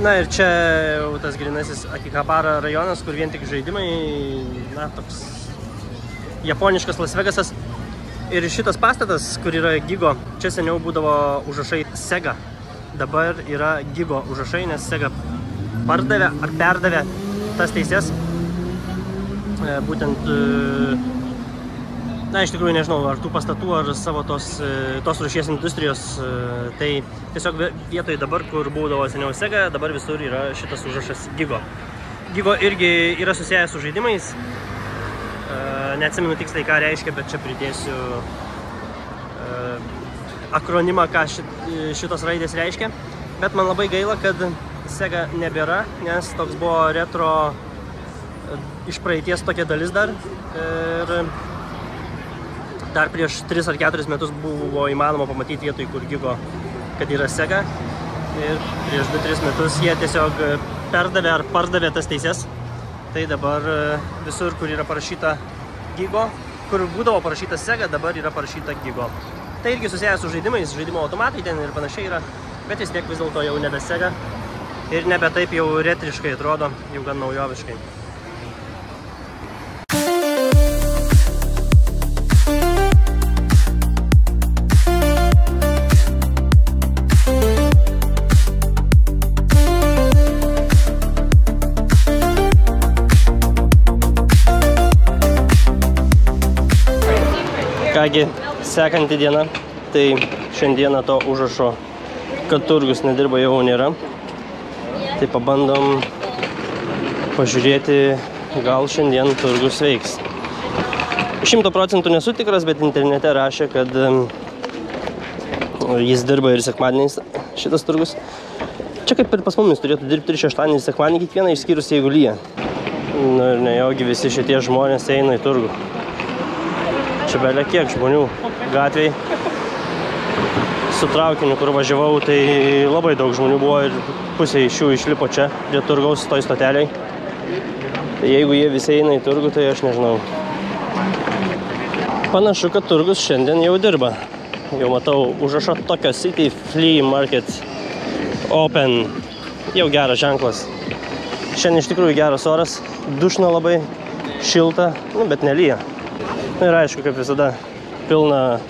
Na ir čia jau tas grinasis Akihabara rajonas, kur vien tik žaidimai, na, toks japoniškas Las Vegasas. Ir šitas pastatas, kur yra Gigo, čia seniau būdavo užrašai Sega. Dabar yra Gigo užrašai, nes Sega pardavė ar perdavė tas teises. Būtent, na, iš tikrųjų nežinau, ar tų pastatų, ar savo tos rūšies industrijos, tai tiesiog vietoj dabar, kur būdavo seniau Sega, dabar visur yra šitas užrašas Gigo. Gigo irgi yra susijęs su žaidimais, neatsimenu tiksliai, ką reiškia, bet čia pridėsiu akronimą, ką šitos raidės reiškia. Bet man labai gaila, kad Sega nebėra, nes toks buvo retro iš praeities tokia dalis dar. Ir dar prieš 3 ar 4 metus buvo įmanoma pamatyti vietoj, kur Gigo, kad yra Sega. Ir prieš 2-3 metus jie tiesiog perdavė ar pardavė tas teises. Tai dabar visur, kur yra parašyta Gigo, kur būdavo parašyta Sega, dabar yra parašyta Gigo. Tai irgi susijęs su žaidimais, žaidimo automatai ten ir panašiai yra, bet vis tiek vis dėlto jau nebe Sega ir nebe taip jau retriškai atrodo, jau gan naujoviškai. Kągi, sekanti diena, tai šiandieną to užrašo, kad turgus nedirba, jau nėra. Tai pabandom pažiūrėti, gal šiandien turgus veiks. 100% nesu tikras, bet internete rašė, kad jis dirba ir sekmadieniais šitas turgus. Čia kaip ir pas mumis turėtų dirbti ir šeštadienį ir sekmadienį kiekvieną, išskyrus jeigu lyja. Nu ir nejaugi visi šitie žmonės eina į turgų. Čia belia kiek žmonių gatvėj. Su traukiniu, kur važiavau, tai labai daug žmonių buvo ir pusė iš jų išlipo čia, prie turgaus toj stoteliai. Tai jeigu jie visi eina į turgų, tai aš nežinau. Panašu, kad turgus šiandien jau dirba. Jau matau užrašą tokio City Flea Market Open. Jau geras ženklas. Šiandien iš tikrųjų geras oras, dušna labai, šilta, bet nelyja. Ir aišku, kaip visada, pilna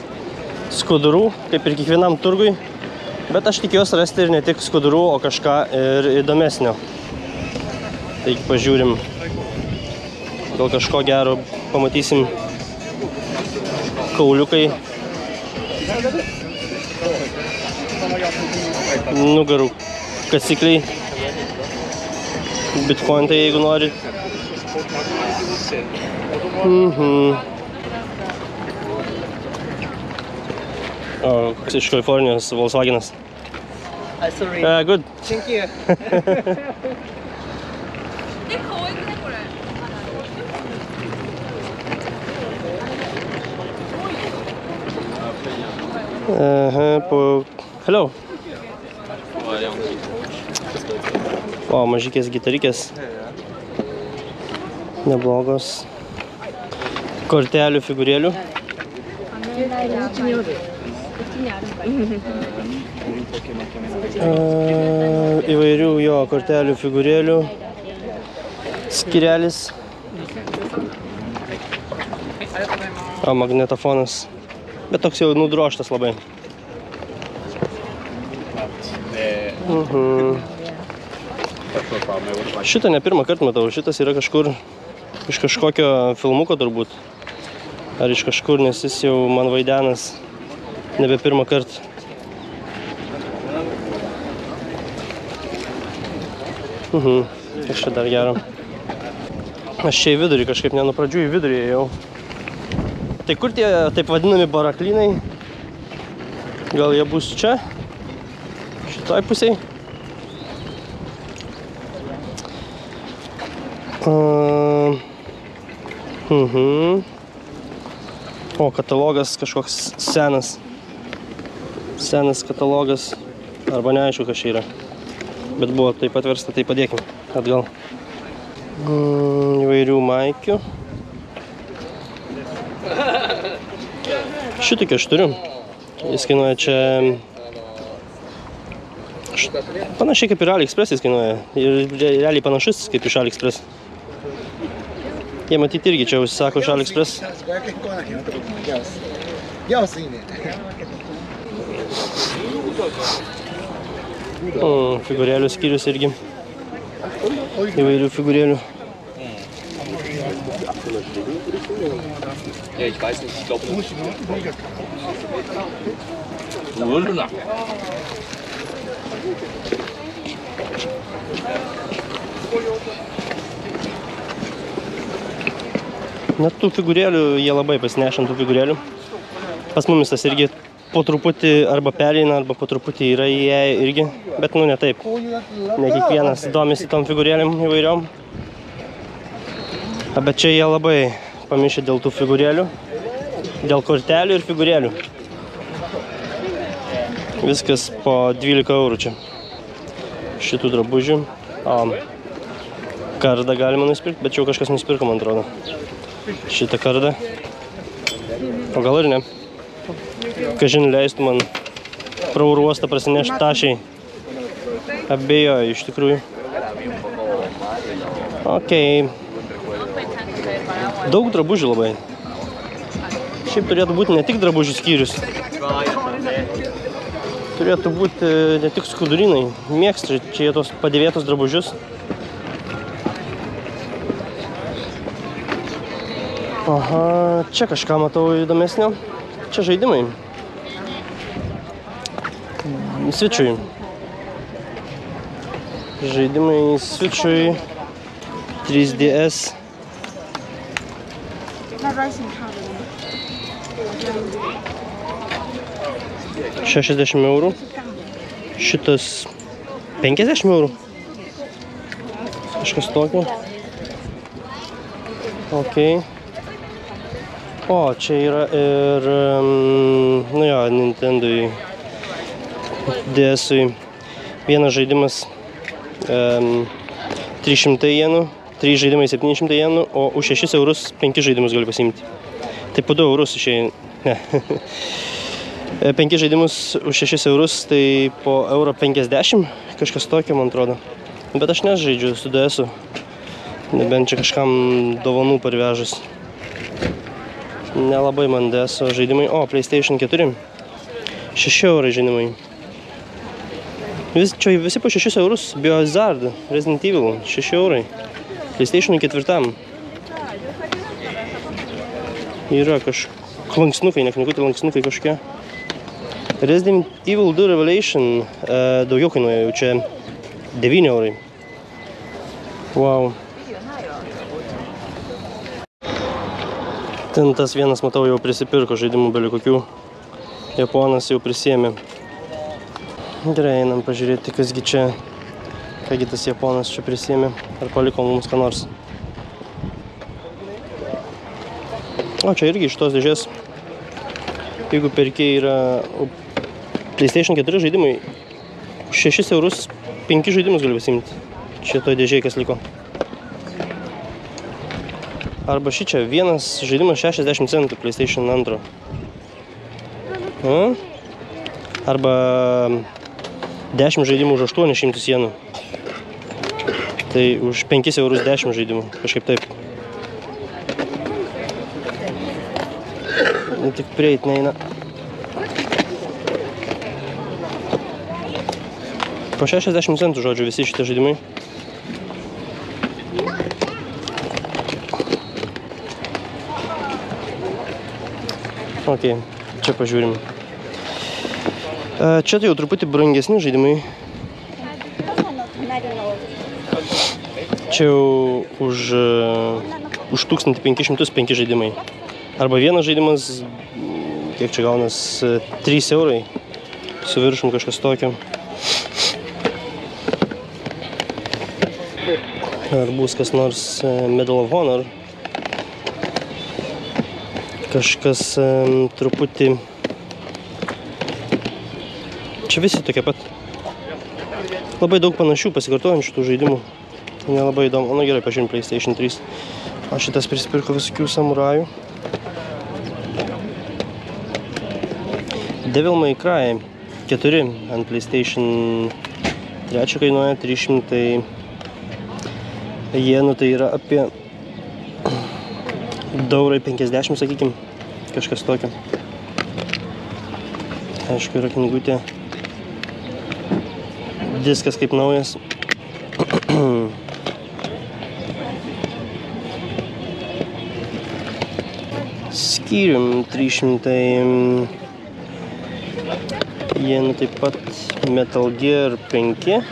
skudurų, kaip ir kiekvienam turgui. Bet aš tikiuosi rasti ir ne tik skudurų, o kažką ir įdomesnio. Taigi pažiūrim, gal kažko gero pamatysim. Kauliukai, nugarų kasikliai, bitkointai, jeigu nori. O, iš Kalifornijos Volkswagenas. Sorry. Good. Thank you. Hello. O, mažykės gitarikės. Neblogos. Kortelių, figūrėlių. Įvairių jo kortelių, figūrėlių. Skirelis. O, magnetofonas. Bet toks jau nudroštas labai. Šitą ne pirmą kartą matau. Šitas yra kažkur iš kažkokio filmuko turbūt. Ar iš kažkur, nes jis jau man vaidenas nebe pirmą kartą. Kas čia dar gero. Aš čia į vidurį kažkaip, ne nuo pradžių į vidurį ėjau. Tai kur tie taip vadinami baraklynai? Gal jie bus čia? Šitoj pusėj? O, katalogas kažkoks senas. Senas katalogas. Arba neaišku, kas čia yra. Bet buvo taip atversta, tai padėkim atgal. Įvairių maikių. Šitokį aš turiu. Jis kainuoja čia Panašiai kaip ir AliExpress kainuoja. Ir realiai panašus kaip iš AliExpress. Jie matyti irgi čia užsisako iš AliExpress. Figūrėlių skyrius irgi. Įvairių figūrėlių. Ja, ich weiß nicht, ich glaube nicht. Net tų figūrėlių, jie labai pasinešam tų figūrėlių. Pas mumis tas irgi po truputį arba pereina, arba po truputį yra įėję irgi. Bet nu ne taip. Ne kiekvienas domisi tom figūrėliam įvairiom. Bet čia jie labai pamišė dėl tų figūrėlių. Dėl kortelių ir figūrėlių. Viskas po 12 eurų čia. Šitų drabužių. Kardą galima nusipirkti, bet čia jau kažkas nusipirko, man atrodo. Šitą kardą. O gal ir ne. Kažin leistų man pro oro uostą prasinešti tašiai. Abejoju, iš tikrųjų. Okei. Daug drabužių labai. Šiaip turėtų būti ne tik drabužių skyrius. Turėtų būti ne tik skudurinai. Mėgstu čia tos padėvėtus drabužius. Aha, čia kažką matau įdomesnio. Čia žaidimai. Switchui. Žaidimai Switchui. 3DS. 60 eurų. Šitas 50 eurų. Kažkas tokio. Okei. O, čia yra ir, nu jo, Nintendui, DS-ui. Vienas žaidimas 300 jenų, 3 žaidimai 700 jenų, o už 6 eurus 5 žaidimus gali pasiimti. Tai po 2 eurus išėjai, ne. 5 žaidimus už 6 eurus, tai po euro 50, kažkas tokio, man atrodo. Bet aš nežaidžiu su DS-u, nebent čia kažkam dovanų parvežus. Nelabai man DS-o žaidimai. O, PlayStation 4. 6 eurai žaidimai. Čia visi po 6 eurus. Biohazard, Resident Evil, 6 eurai. PlayStation 4. Yra lanksnukai, ne knygutė, lanksnukai kažkokie. Resident Evil 2 Revelation daugiau kainuoja, jau čia 9 eurai. Wow. Ten tas vienas, matau, jau prisipirko žaidimų beli kokių. Japonas jau prisėmė. Gerai, einam pažiūrėti, kasgi čia, kągi tas Japonas čia prisėmė. Ar paliko mums ką nors. O, čia irgi iš tos dėžės. Jeigu perkėjai yra PlayStation 4 žaidimai, 6 eurus 5 žaidimus gali pasiimti. Čia to dėžėje kas liko. Arba šį čia, vienas žaidimas 60 centų PlayStation 2. Arba 10 žaidimų už 800 jenų. Tai už 5 eurus 10 žaidimų, kažkaip taip. Tik prieit neina. Po 60 centų, žodžiu, visi šitie žaidimai. Ok, čia pažiūrim. Čia tai jau truputį brangesni žaidimai. Čia jau už 1505 žaidimai. Arba vienas žaidimas, kiek čia gaunas, 3 eurai. Su viršum kažkas tokio. Ar bus kas nors Medal of Honor. Kažkas truputį... Čia visi tokie pat. Labai daug panašių pasikartojančių tų žaidimų. Nelabai įdomu. Nu gerai, pažiūrim PlayStation 3. O šitas prisipirko visokių samurajų. Devil May Cry 4 ant PlayStation Trečia kainuoja 300 jenų, tai yra apie €2,50, sakykim, kažkas tokio. Aišku, yra knygutė. Diskas kaip naujas. Skyrium 300 jenų, taip pat Metal Gear 5.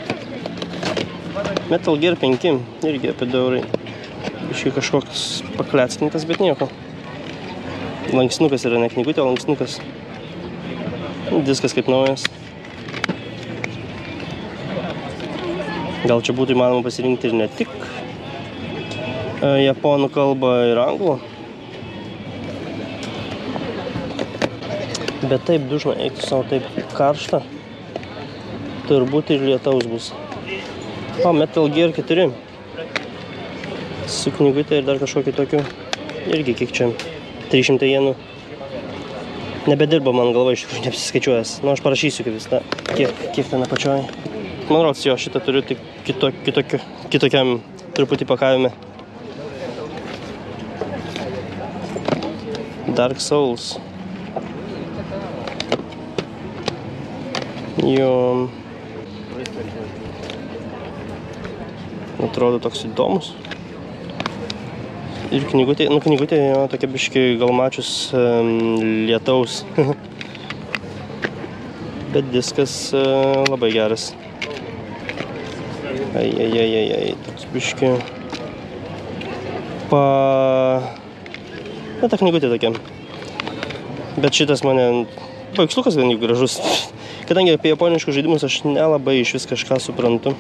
Metal Gear 5 irgi apie €2. Iškai kažkoks pakleckintas, bet nieko. Lanksnukas yra, ne knygutė, o lanksnukas. Diskas kaip naujas. Gal čia būtų įmanoma pasirinkti ir ne tik japonų kalbą ir anglų. Bet taip dušna, eiktų savo taip karšta. Turbūt ir lietaus bus. O, Metal Gear 4. Su knygutė ir dar kažkokiu tokiu. Irgi kiek čia. 300 jenų. Nebedirba man galva, iš tikrųjų neapsiskaičiuojas. Nu, aš parašysiu kaip visą. Kiek ten apačioj. Man rodos, jo, šitą turiu tik kitokiam truputį pakavime. Dark Souls. Jo. Atrodo toks įdomus. Ir knygutė, jo, tokia biški gal mačius lietaus. Bet diskas labai geras. Toks biški. Na, ta knygutė tokia. Bet šitas mane, paveikslukas gan gražus. Kadangi apie japoniškus žaidimus aš nelabai iš vis kažką suprantu.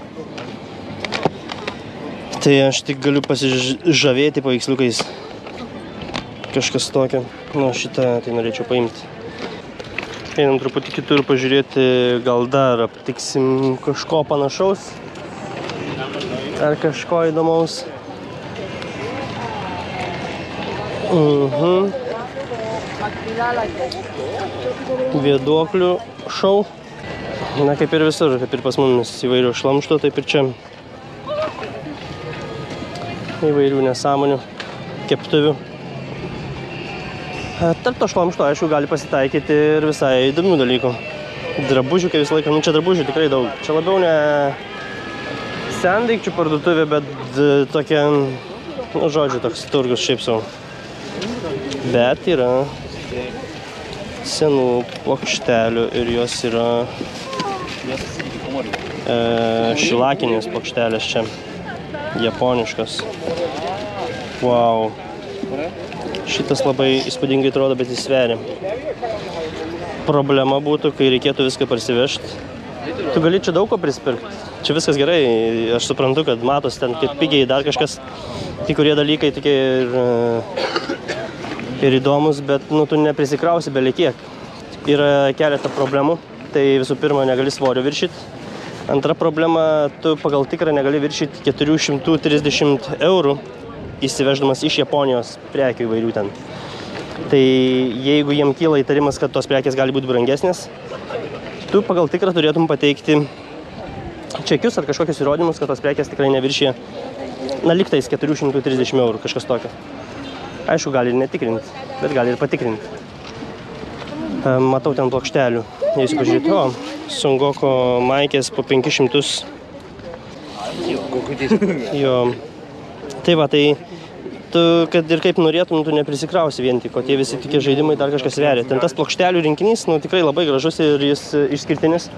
Tai aš tik galiu pasižavėti paveiksliukais. Kažkas tokio. Nu, šitą tai norėčiau paimti. Einam truputį kitur pažiūrėti, gal dar aptiksim kažko panašaus. Ar kažko įdomaus. Vėduoklių šou. Na, kaip ir visur, kaip ir pas mumis įvairių šlamšto, taip ir čia. Įvairių nesąmonių, keptuvių. Tarp to šlamšto, aišku, gali pasitaikyti ir visai įdomių dalykų. Drabužių, kaip visą laiką, nu čia drabužių tikrai daug. Čia labiau ne sendaikčių parduotuvė, bet tokia, nu žodžiu, toks turgus šiaip savo. Bet yra senų plokštelių ir jos yra šilakinės plokštelės čia. Japoniškas. Wow. Šitas labai įspūdingai atrodo, bet jis sveria. Problema būtų, kai reikėtų viską parsivežti. Tu gali čia daug ko prisipirkti. Čia viskas gerai. Aš suprantu, kad matos ten kaip pigiai dar kažkas. Kai kurie dalykai tokie ir įdomus, bet nu, tu neprisikrausi belekiek. Yra keletą problemų. Tai visų pirma, negali svorio viršyti. Antra problema, tu pagal tikrą negali viršyti 430 eurų įsiveždamas iš Japonijos prekių įvairių ten. Tai jeigu jiem kyla įtarimas, kad tos prekės gali būti brangesnės, tu pagal tikrą turėtum pateikti čekius ar kažkokius įrodymus, kad tos prekės tikrai neviršė, na, liktais 430 eurų, kažkas tokio. Aišku, gali ir netikrinti, bet gali ir patikrinti. Matau ten plokštelių. Eisiu pažiūrėti, Sungoko maikės po 500. Jo. Tai va, tai tu, kad ir kaip norėtum, tu neprisikrausi vien tik, o tie visi tokie žaidimai dar kažkas sveria. Ten tas plokštelių rinkinys, nu, tikrai labai gražus ir jis išskirtinis.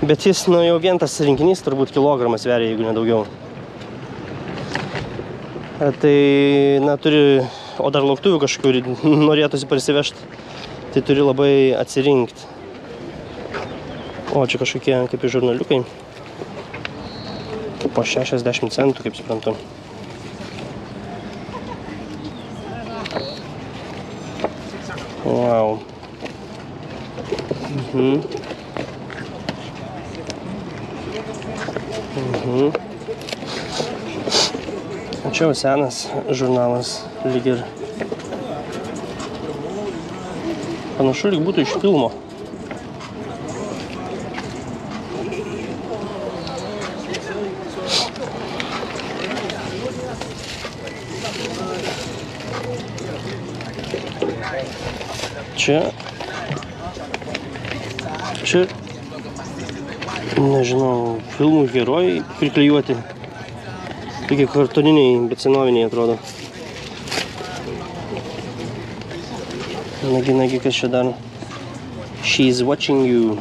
Bet jis, nu, jau vien tas rinkinys turbūt kilogramas sveria, jeigu nedaugiau. Tai, na, turi, o dar lauktuvių kažkur norėtųsi parsivežti. Tai turi labai atsirinkti. O, čia kažkokie kaip ir žurnaliukai. Po 60 centų, kaip suprantu. Wow. Čia jau senas žurnalas, lyg ir panašu, lyg būtų iš filmo. Čia, nežinau, filmų herojai priklijuoti. Tokie kartoniniai, bet senoviniai atrodo. Nagi, kas čia dar? She's watching you.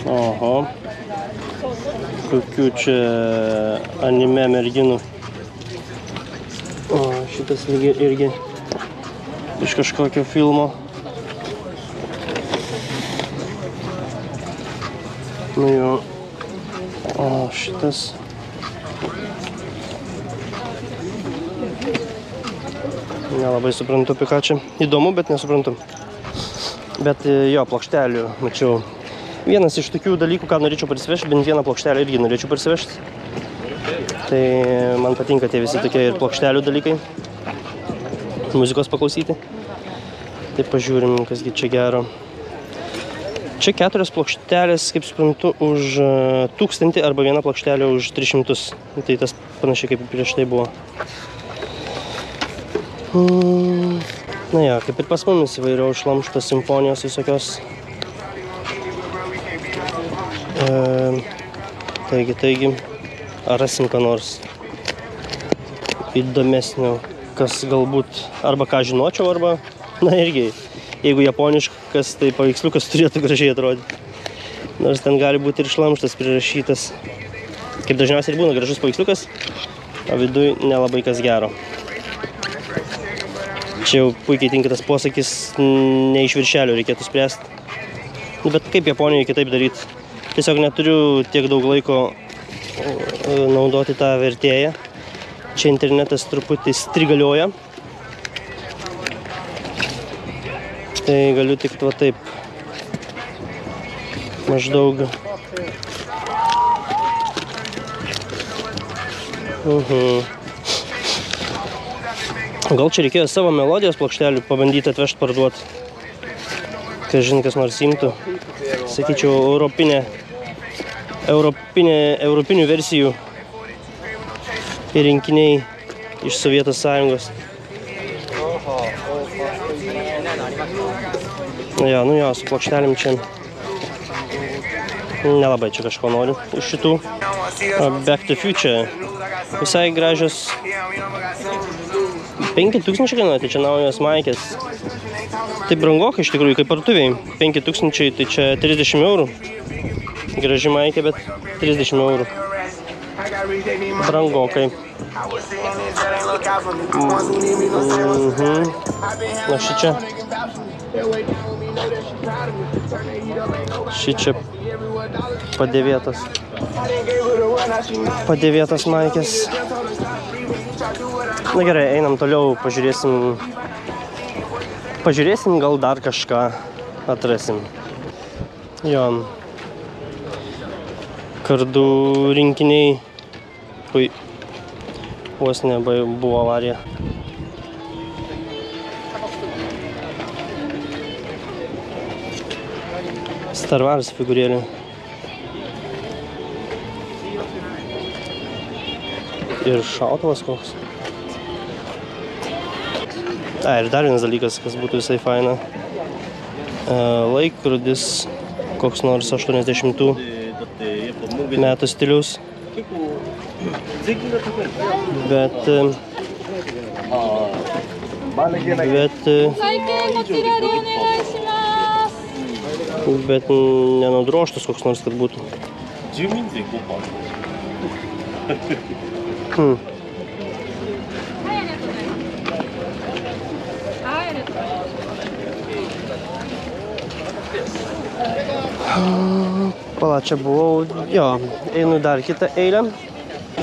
Oho. Kokių čia anime merginų. O, šitas irgi iš kažkokio filmo. Nu jo. O, šitas. Nelabai suprantu, apie ką čia. Įdomu, bet nesuprantu. Bet jo, plokštelių mačiau. Vienas iš tokių dalykų, ką norėčiau parsivežti, bent vieną plokštelę irgi norėčiau parsivežti. Tai man patinka tie visi tokie ir plokštelių dalykai. Muzikos paklausyti. Tai pažiūrim, kasgi čia gero. Čia 4 plokštelės, kaip suprantu, už 1000 arba viena plokštelė už 300. Tai tas panašiai kaip prieš tai buvo. Na ja, kaip ir pas mumis įvairiau šlamštos simfonijos visokios. Taigi, ar rasim ką nors įdomesnio, kas galbūt, arba ką žinočiau, arba, na irgi, jeigu japoniškas, tai paveiksliukas turėtų gražiai atrodyti. Nors ten gali būti ir šlamštas prirašytas. Kaip dažniausiai ir būna gražus paveiksliukas, o viduj nelabai kas gero. Čia jau puikiai tinka tas posakis, ne iš viršelio reikėtų spręsti. Bet kaip Japonijoje kitaip daryti? Tiesiog neturiu tiek daug laiko naudoti tą vertėją. Čia internetas truputį strigalioja. Tai galiu tik va taip. Maždaug. Gal čia reikėjo savo melodijos plokštelių pabandyti atvežti parduoti. Kažin kas nors imtų. Sakyčiau, europinių versijų ir rinkiniai iš Sovietų Sąjungos. Ja, nu jo, su plokštelėm čia nelabai čia kažko noriu iš šitų. Back to Future. Visai gražios. 5000 kainuoja, tai čia naujos maikės. Tai brangoka iš tikrųjų, kaip partuviai. 5000, tai čia 30 eurų. Graži maikė, bet 30 eurų. Brangokai. Na šičia padėvėtas maikės. Na gerai, einam toliau, pažiūrėsim, gal dar kažką atrasim. Jo, kardų rinkiniai, vos ne buvo avarija. Star Wars figūrėlė. Ir šautuvas koks. Ir dar vienas dalykas, kas būtų visai faina. Laikrodis, koks nors 80 metų stiliaus. Bet nenudroštas koks nors, kad būtų. Pala, čia buvau, jo, einu dar kitą eilę.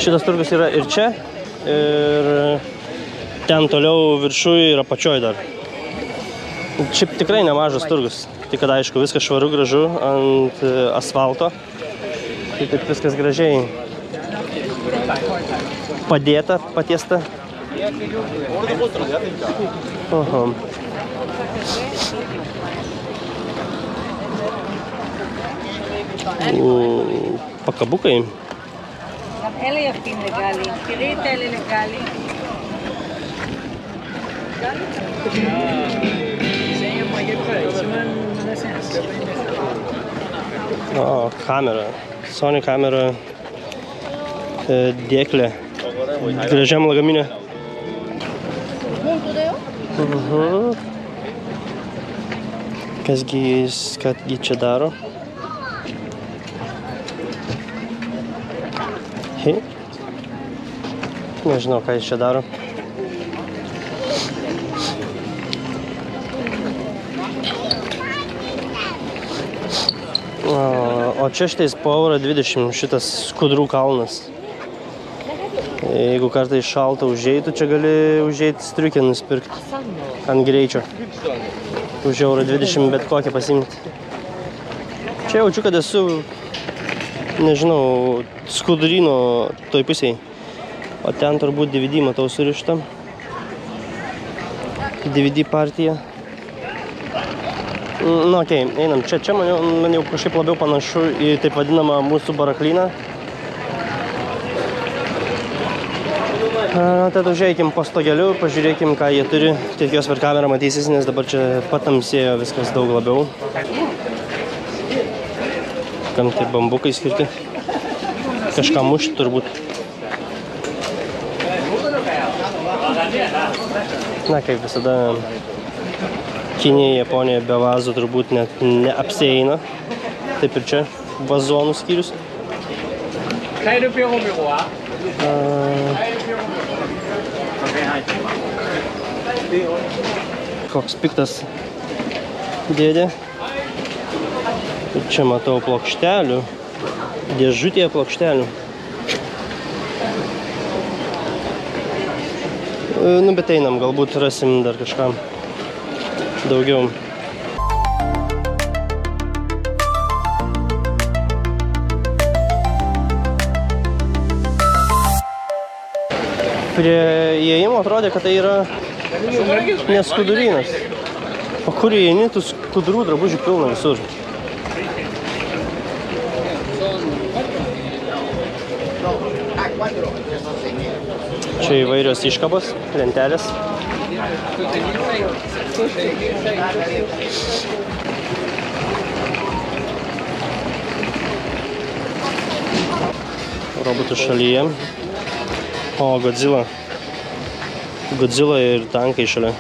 Šitas turgus yra ir čia, ir ten toliau viršui ir apačioj dar. Šiaip tikrai nemažas turgus, tik kad aišku viskas švaru gražu ant asfalto. Tai taip viskas gražiai padėta, patiesta. Aha. Pakabukai. O, kamera. Sony kamera dėklė. Gražiam lagaminė. Kasgi čia daro? Nežinau, ką jis čia daro. O čia šitais po €20 šitas skudrų kalnas. Jeigu kartais šalta užeitų, čia gali užeiti striukę nusipirkti ant greičio. Už €20 bet kokią pasimti. Čia jaučiu, kad esu, nežinau, skuduryno toj pusėj. O ten turbūt DVD matau surištą. DVD partija. Nu, okei, einam. Čia man jau kažkaip labiau panašu į taip vadinamą mūsų baraklyną. Tad užeikim po stogeliu, pažiūrėkim, ką jie turi. Tikiuosi per kamerą matysis, nes dabar čia patamsėjo viskas daug labiau. Kam tie bambukai skirti? Kažką mušti turbūt. Na, kaip visada, Kinija, Japonija be vazų turbūt net neapsieina. Taip ir čia vazonų skyrius. Koks piktas dėdė. Ir čia matau plokštelių. Dėžutėje plokštelių. Nu, bet einam, galbūt rasim dar kažką daugiau. Prie įėjimo atrodė, kad tai yra neskudurynas. O kur įeini, tų skudurų drabužių pilna visur. Čia įvairios iškabos, lentelės. Robotų šalyje. O, Godzilla. Godzilla ir tankai šalia.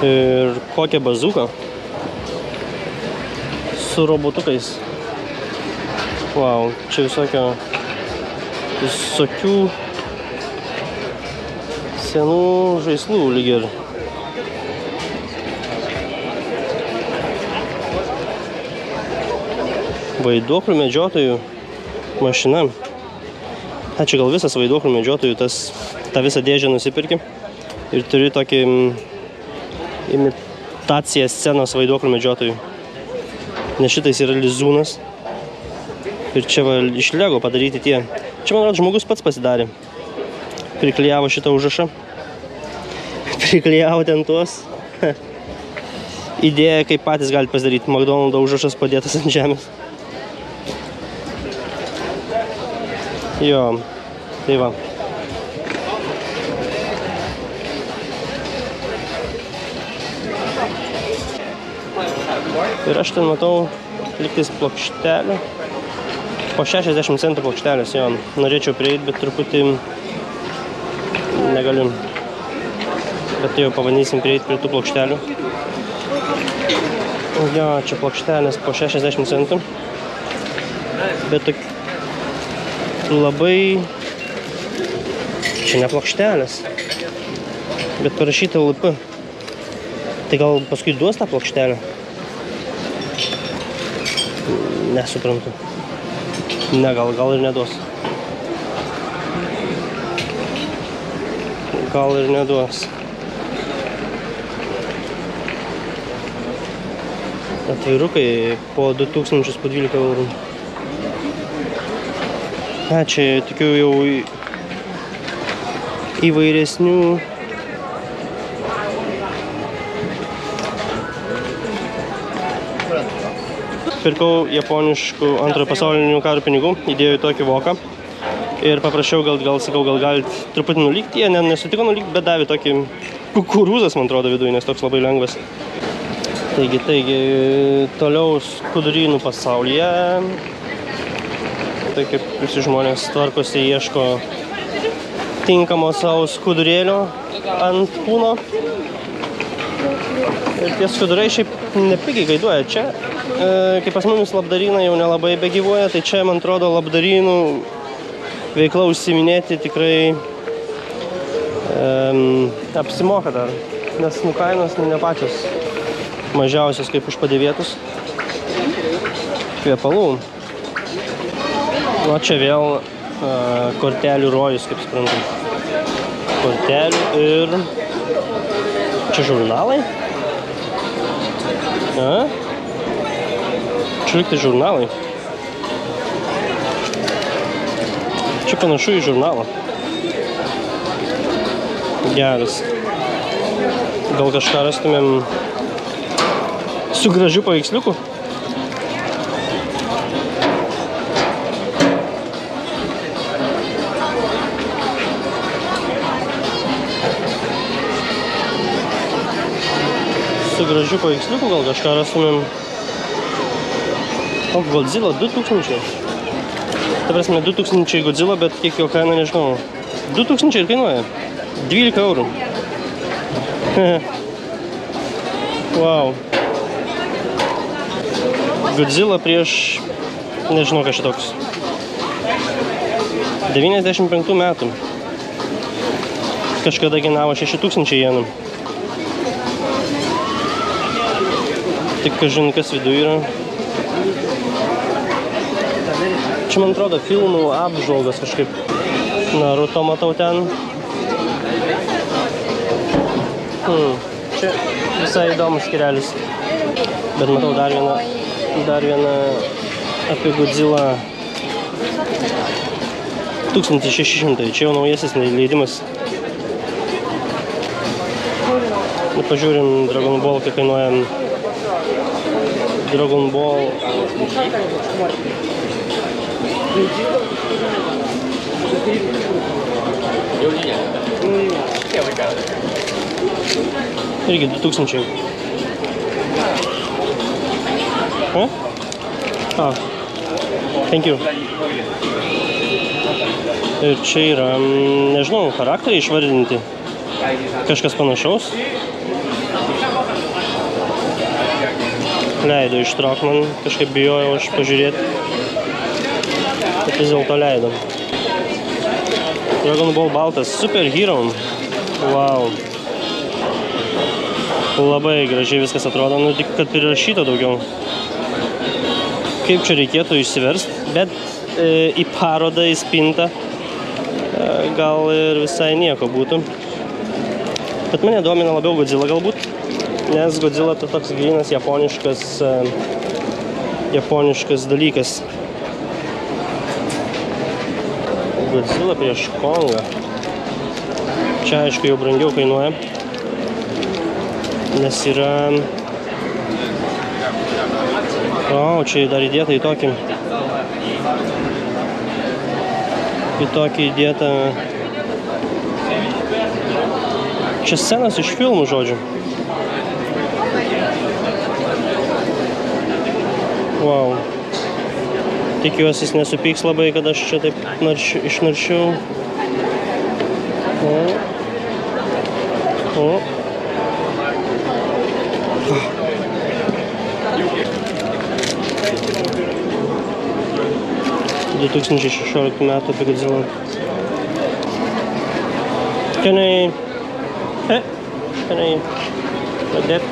Ir kokią bazuką su robotukais. Wow, čia visokių senų žaislų lyg ir. Vaiduoklių medžiotojų mašina. Čia gal visas vaiduoklių medžiotojų tą visą dėžę nusipirki ir turi tokį imitaciją scenos vaiduoklių medžiotojų. Nes šitais yra lizūnas. Ir čia va, iš Lego padaryti tie. Čia, man atrodo, žmogus pats pasidarė. Priklijavo šitą užrašą. Priklijavo ten tuos. Idėja, kaip patys gali pasidaryti. McDonald's užrašas padėtas ant žemės. Jo, tai va. Ir aš ten matau liktis plokštelę. Po 60 centų plokštelės, jo. Norėčiau prieiti, bet truputį negaliu. Bet jau pabandysim prieiti prie tų plokštelių. Jo, čia plokštelės po 60 centų. Bet labai... Čia ne plokštelės. Bet parašyta LP. Tai gal paskui duos tą plokštelę? Nesuprantu. Ne, gal ir neduos. Gal ir neduos. Atvirukai po 2000, po 12 eurų. Čia tokių jau įvairesnių Nusipirkau japoniškų antrojo pasaulinių karų pinigų, įdėjau į tokį voką. Ir paprašiau, gal galit truputį nulikti. Jie nesutiko nulikti, bet davė tokį kukurūzas, man atrodo, viduje, nes toks labai lengvas. Taigi, toliau skudurynų pasaulyje. Tai kaip visi žmonės tvarkosi, ieško tinkamo savo skudurėlio ant kūno. Ir tie skuduriai šiaip nepigiai kainuoja. Čia, kaip pas mumis labdarynai jau nelabai begyvuoja, tai čia, man atrodo, labdarynų veikla užsiminėti tikrai apsimoka dar, nes kainos ne pačios mažiausios kaip už padėvėtus kvepalų. O čia vėl kortelių rojus, kaip suprantam. Kortelių ir čia žurnalai. Čia liktai žurnalai. Čia panašu į žurnalą. Geras. Gal kažką rastumėm su gražiu paveiksliuku? Su gražiu paveiksliuku gal kažką rastumėm. O, Godzilla 2000. Ta prasme, 2000 Godzilla, bet kiek jo kaina, nežinau. 2000 ir kainuoja. 12 eurų. Wow. Godzilla prieš, nežinau, kas šitoks. 95 metų. Kažkada kainavo 6000 jenų. Tik kažin, kas viduje yra. Čia, man atrodo, filmų apžvalgas kažkaip. Naruto matau ten. Čia visai įdomus skirelis. Bet matau dar vieną apie Godzilla 1600. Čia jau naujasis leidimas. Pažiūrim Dragon Ball, kiek kainuoja Dragon Ball. Irgi 2000. Thank you. Ir čia yra, nežinau, charakteriai išvardinti. Kažkas panašaus. Leido ištrauk man, kažkaip bijojau aš pažiūrėti. Bet vis dėlto leido. Dragon Ball baltas, Super Hero. Wow. Labai gražiai viskas atrodo, nu tik kad prirašyta daugiau. Kaip čia reikėtų išsiversti, bet į parodą, į spintą gal ir visai nieko būtų. Bet mane domina labiau Godzilla galbūt, nes Godzilla tai toks grynas japoniškas dalykas. Godzilla prieš Kongą. Čia, aišku, jau brangiau kainuoja, nes yra... O, čia dar įdėta į tokį įdėta... Čia scenas iš filmų, žodžiu. Wow. Tikiuosi, jis nesupyks labai, kad aš čia taip išnaršiau. O. 2016 metų apie Godzilla. Can I like that?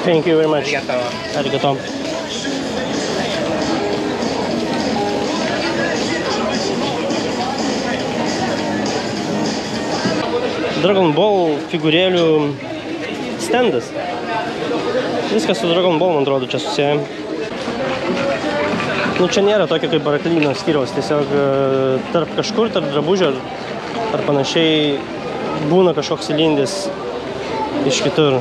Thank you very much. Arigato. Dragon Ball figūrėlių stendas. Viskas su Dragon Ball, man atrodo, čia susiję. Nu, čia nėra tokio kaip baraklyno skyriaus, tiesiog tarp kažkur, tarp drabužio ar panašiai būna kažkoks įlindęs iš kitur.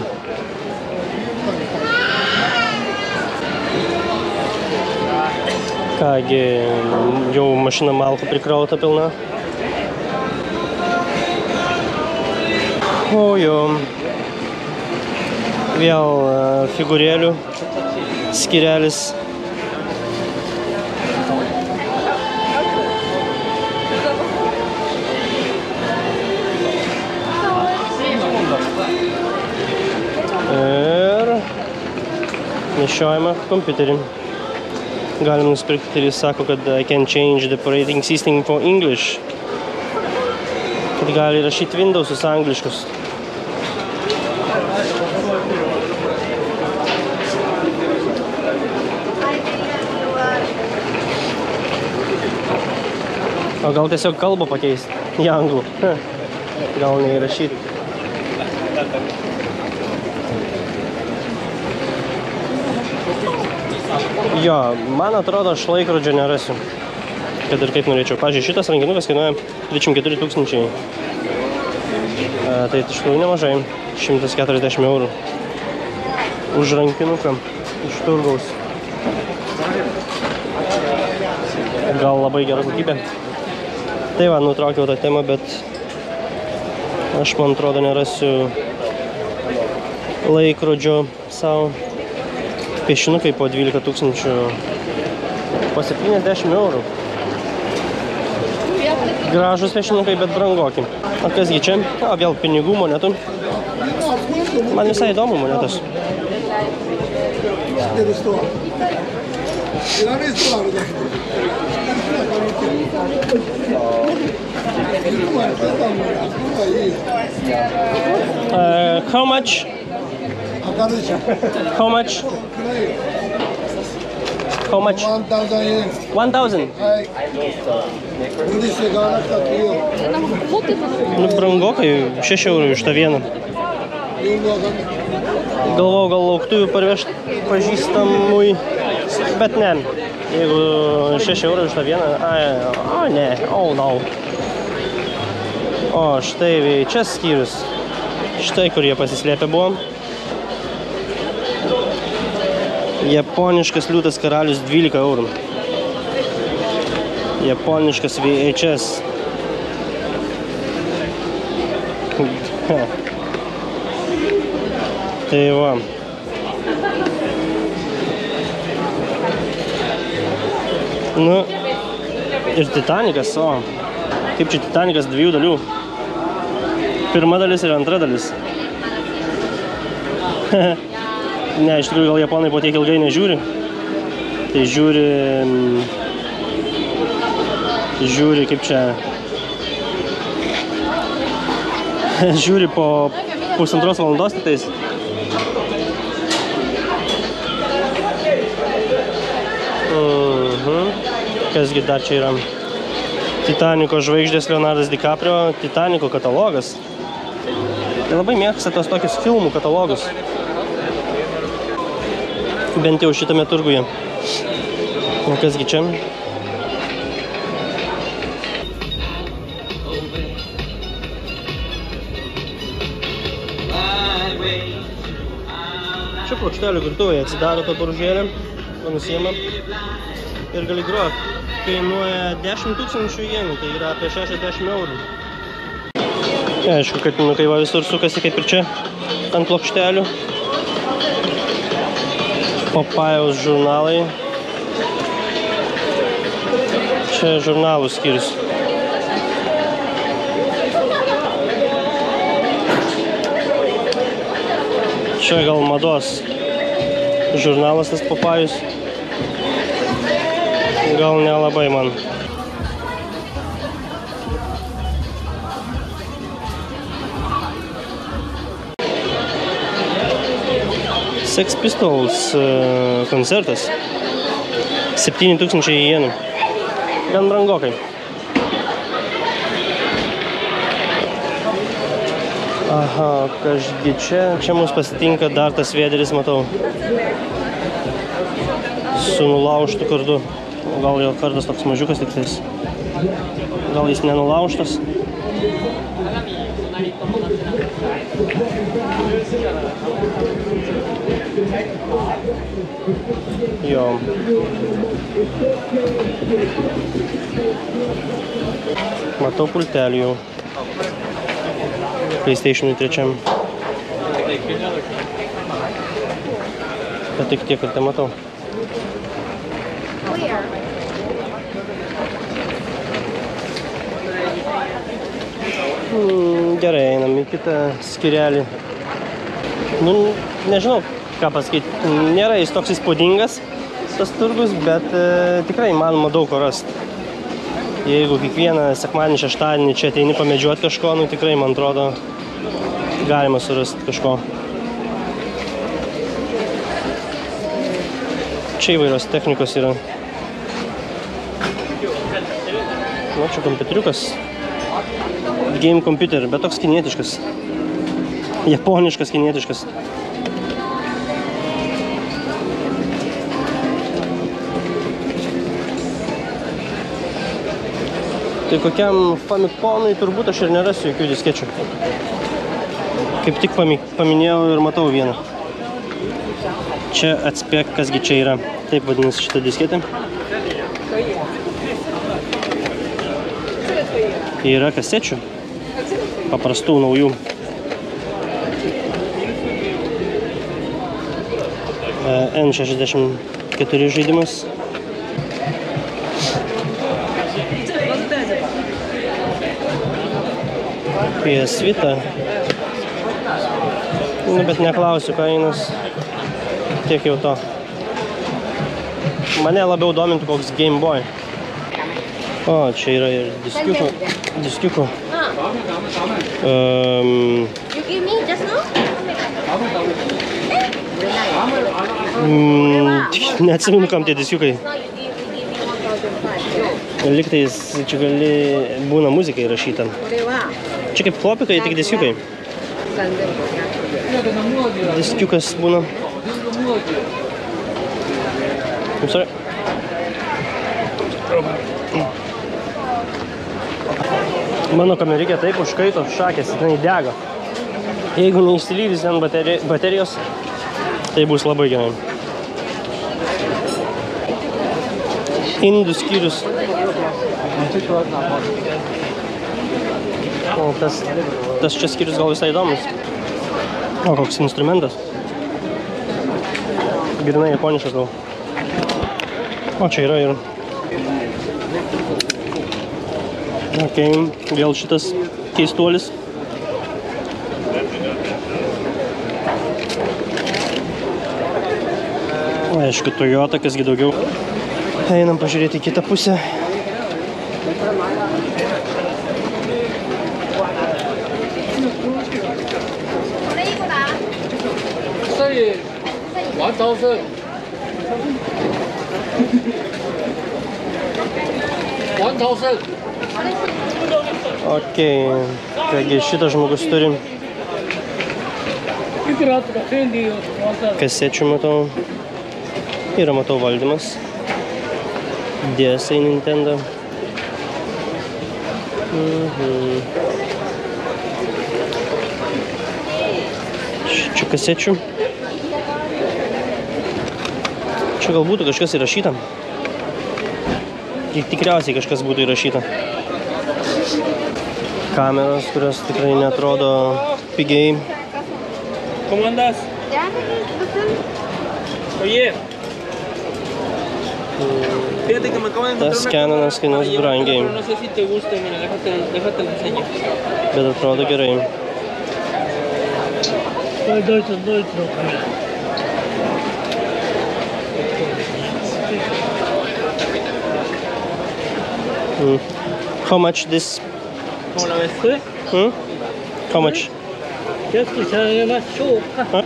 Kągi, jau mašina malkų prikrauta pilna. O jo, vėl figūrėlių skyrelis. Ir nešiojame kompiuterį. Galim nusipirkti ir jis sako, kad I can change the operating system for English. Kad gali rašyti Windowsus angliškus. O gal tiesiog kalbą pakeisti į anglų. Gal neįrašyti. Jo, man atrodo, aš laikrodžio nerasiu. Kad ir kaip norėčiau. Pavyzdžiui, šitas rankinukas kainuoja 24 000. Tai iš tikrųjų nemažai. 140 eurų. Už rankinuką. Iš turgaus. Gal labai gera kokybė. Tai va, nutraukiau tą temą, bet aš, man atrodo, nerasiu laikrodžio savo. Piešinukai po 12 000, po 70 eurų. Gražus piešinukai, bet brangoki. O kasgi čia? O, vėl pinigų monetų. Man visai įdomu monetos. How much? How much? How much? 1,000. Nu, brangokai, 6 eurų iš tą vieną. Galvau, gal lauktuvių parvežti pažįstamui, bet ne. Jeigu 6 eurų iš tą vieną, ne, no. O, štai čia skyrius. Štai, kur jie pasislėpę buvo. Japoniškas liūtas karalius 12 eurų. Japoniškas VHS. Tai va. Nu, ir Titanikas, o. Kaip čia Titanikas 2 dalių. Pirma dalis ir antra dalis. Ne, iš tikrųjų, gal japonai po tiek ilgai nežiūri. Tai žiūri kaip čia. Žiūri po pusantros valandos tiktais. Kasgi dar čia yra? Titaniko žvaigždės Leonardas DiCaprio, Titaniko katalogas. Tai labai mėgsta tos tokius filmų katalogus. Bent jau šitame turguje. O kasgi čia? Čia plokštelių virtuvėje atsidaro to paružėlę, nusiema ir gali groti. Kainuoja 10 000 jenų, tai yra apie 60 eurų. Aišku, kad kai va visur sukasi kaip ir čia ant plokštelių. Popajaus žurnalai. Čia žurnalų skyrius. Čia gal mados žurnalas tas Popajus. Gal nelabai man. Sex Pistols koncertas. 7 000 jenų. Gan brangokai. Aha, kažgi čia. Čia mums pasitinka dar tas vėderis, matau. Su nulaužtu kardu. Gal jo kartas toks mažiukas tik tais. Gal jis nenulaužtas. Jo. Matau pultelį jau. PlayStation'ui 3. Bet tik tiek, kad tai matau. Gerai, einam į kitą skirelį. Nu, nežinau, ką pasakyti. Nėra jis toks įspūdingas, tas turgus, bet tikrai įmanoma daug ko rasti. Jeigu kiekvieną sekmadienį, šeštadienį čia ateini pamedžiuoti kažko, nu tikrai, man atrodo, galima surasti kažko. Čia įvairios technikos yra. Na, čia kompiuteriukas. Game computer, bet toks kinietiškas. Japoniškas kinietiškas. Tai kokiam Famiconui turbūt aš ir nerasiu jokių diskečių. Kaip tik paminėjau ir matau vieną. Čia atspėk, kasgi čia yra. Taip vadinasi šitą disketę. Yra kasečių. Paprastų, naujų. N64 žaidimas. PS Vita. Nu, bet neklausiu kainos. Tiek jau to. Mane labiau domintų koks Game Boy. O, čia yra ir diskiukų. You give me just now? Neatsimenu, kam tie diskiukai. Liktais čia gali būna muzika įrašyta. Čia kaip flopikai, tik diskiukai. Diskiukas būna. I'm sorry. Mano kamerikė taip užkaito šakės, jinai dega. Jeigu neišsilydys ant baterijos, tai bus labai gerai. Indų skyrius. O, tas čia skyrius gal visai įdomus. O, koks instrumentas. Grinai japoniškas gal. O, čia yra ir. Ok, vėl šitas keistuolis. Aišku, Toyota, kasgi daugiau. Einam pažiūrėti į kitą pusę. Ok, kągi šitas žmogus turi kasečių, matau. Yra, matau, valdymas. DSi Nintendo. Čia kasečių. Čia gal būtų kažkas įrašyta. Tikriausiai kažkas būtų įrašyta. Kameros, kurios tikrai neatrodo pigiai. Komandas. Oye. Tas Canonas kainuos brangiai. Bet atrodo gerai. How much this? ¿Cómo la ves? How much? 安くし上げましょうか。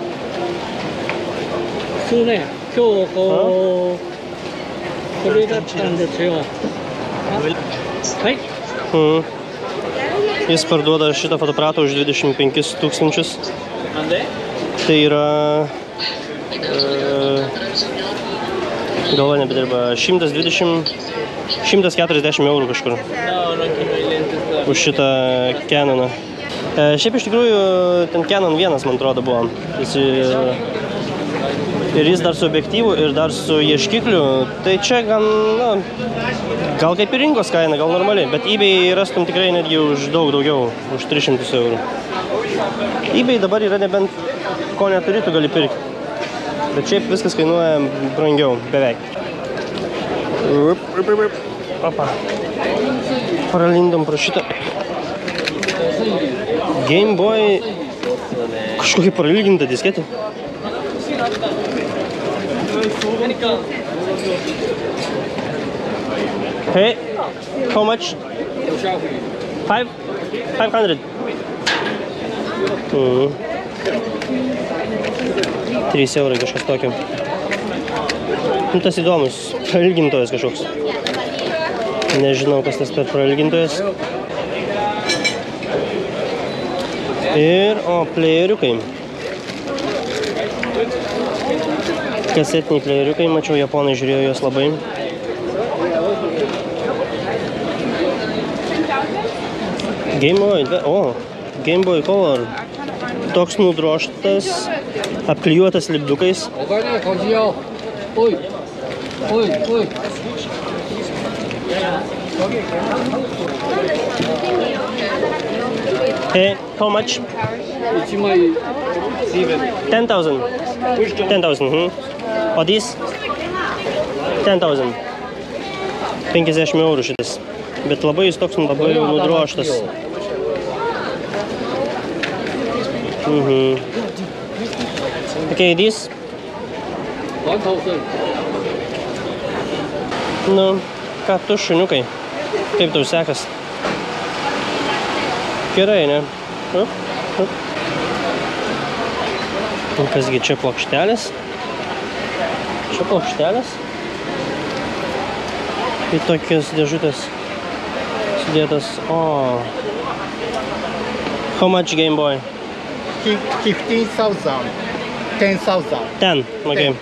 そうね、今日これだったんですよ。はい。Jis parduoda šitą fotoaparatą už 25 000. Tai yra Galva nebedirba. 120, 140 eurų kažkur. Už šitą Canoną. Šiaip iš tikrųjų, ten Canon 1, man atrodo, buvo. Ir jis dar su objektyvu, ir dar su ieškikliu. Tai čia gan, na, gal kaip ir rinkos kaina, gal normaliai. Bet eBay rastum tikrai netgi už daug daugiau, už 300 eurų. eBay dabar yra nebent ko neturi, tu gali pirkti. Bet šiaip viskas kainuoja brangiau, beveik. Opa. Paralindom pro šitą. Game Boy. Kažkokia paralginta disketė. Hey, how much? 500. 3 eurai kažkas tokio. Tas įdomus, prailgintojas kažkoks. Nežinau, kas tas per prailgintojas. Ir, plejeriukai. Kasetiniai plejeriukai, mačiau, japonai žiūrėjo juos labai. Game Boy, Game Boy Color. Toks nudroštas, apklijuotas lipdukais. Hey, how much? 10,000. 10,000, O this? 10,000. 50 eurų šitas. Bet labai jis toks labai nudroštas. Okay, this? 1,000. Nu, ką tu šuniukai? Kaip tau sekas? Gerai, ne? Kasgi čia plokštelės? Čia plokštelės? Tai tokios dėžutės sudėtas. How much Game Boy? 15,000. 10,000. 10, okay.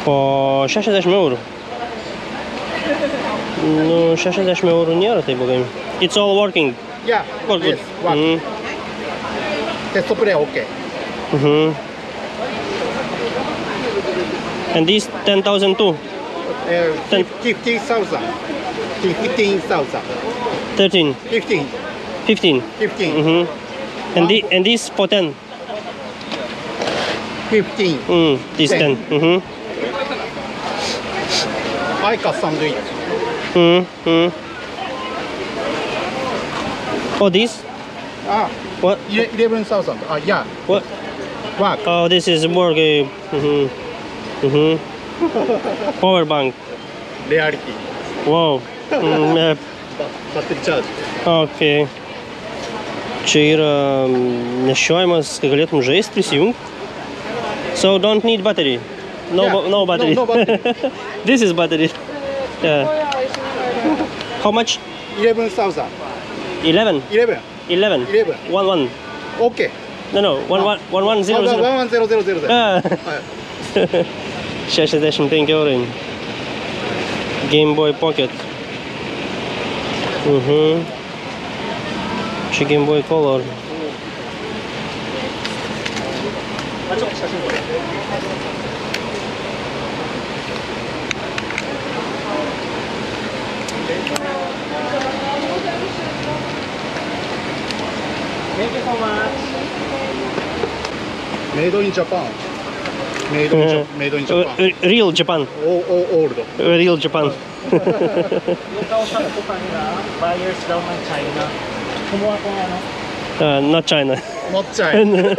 Po 60 eurų. Nu, 60 eurų nėra taip blogai. It's all working. Yeah, Work good. yes, work. Test play okay. And this 10,000 too? 15,000. 15,000. 13? 15. 15? 15. And this for 10? 15. This 10. I got sandwich. Oh, this? What? 11,000. Yeah. What? Work. Oh, this is work. Power bank. Reality. Wow. Battery charge. Okay. Čia yra nešiojimas, kai galėtum žaist, prisijungt. So don't need battery. No, Yeah. no battery. No battery. This is battery. Yeah. How much? 11,000. 11. 11. 11. 11. 11. Okay. No. 1100. 11,000. Ah. 65 eurai. Game Boy Pocket. Čia Game Boy Color. Made in Japan. Made in Japan. Real Japan. Old. Real Japan. Buyers daw ng China. Kumuha ko ano? Not China. Not China.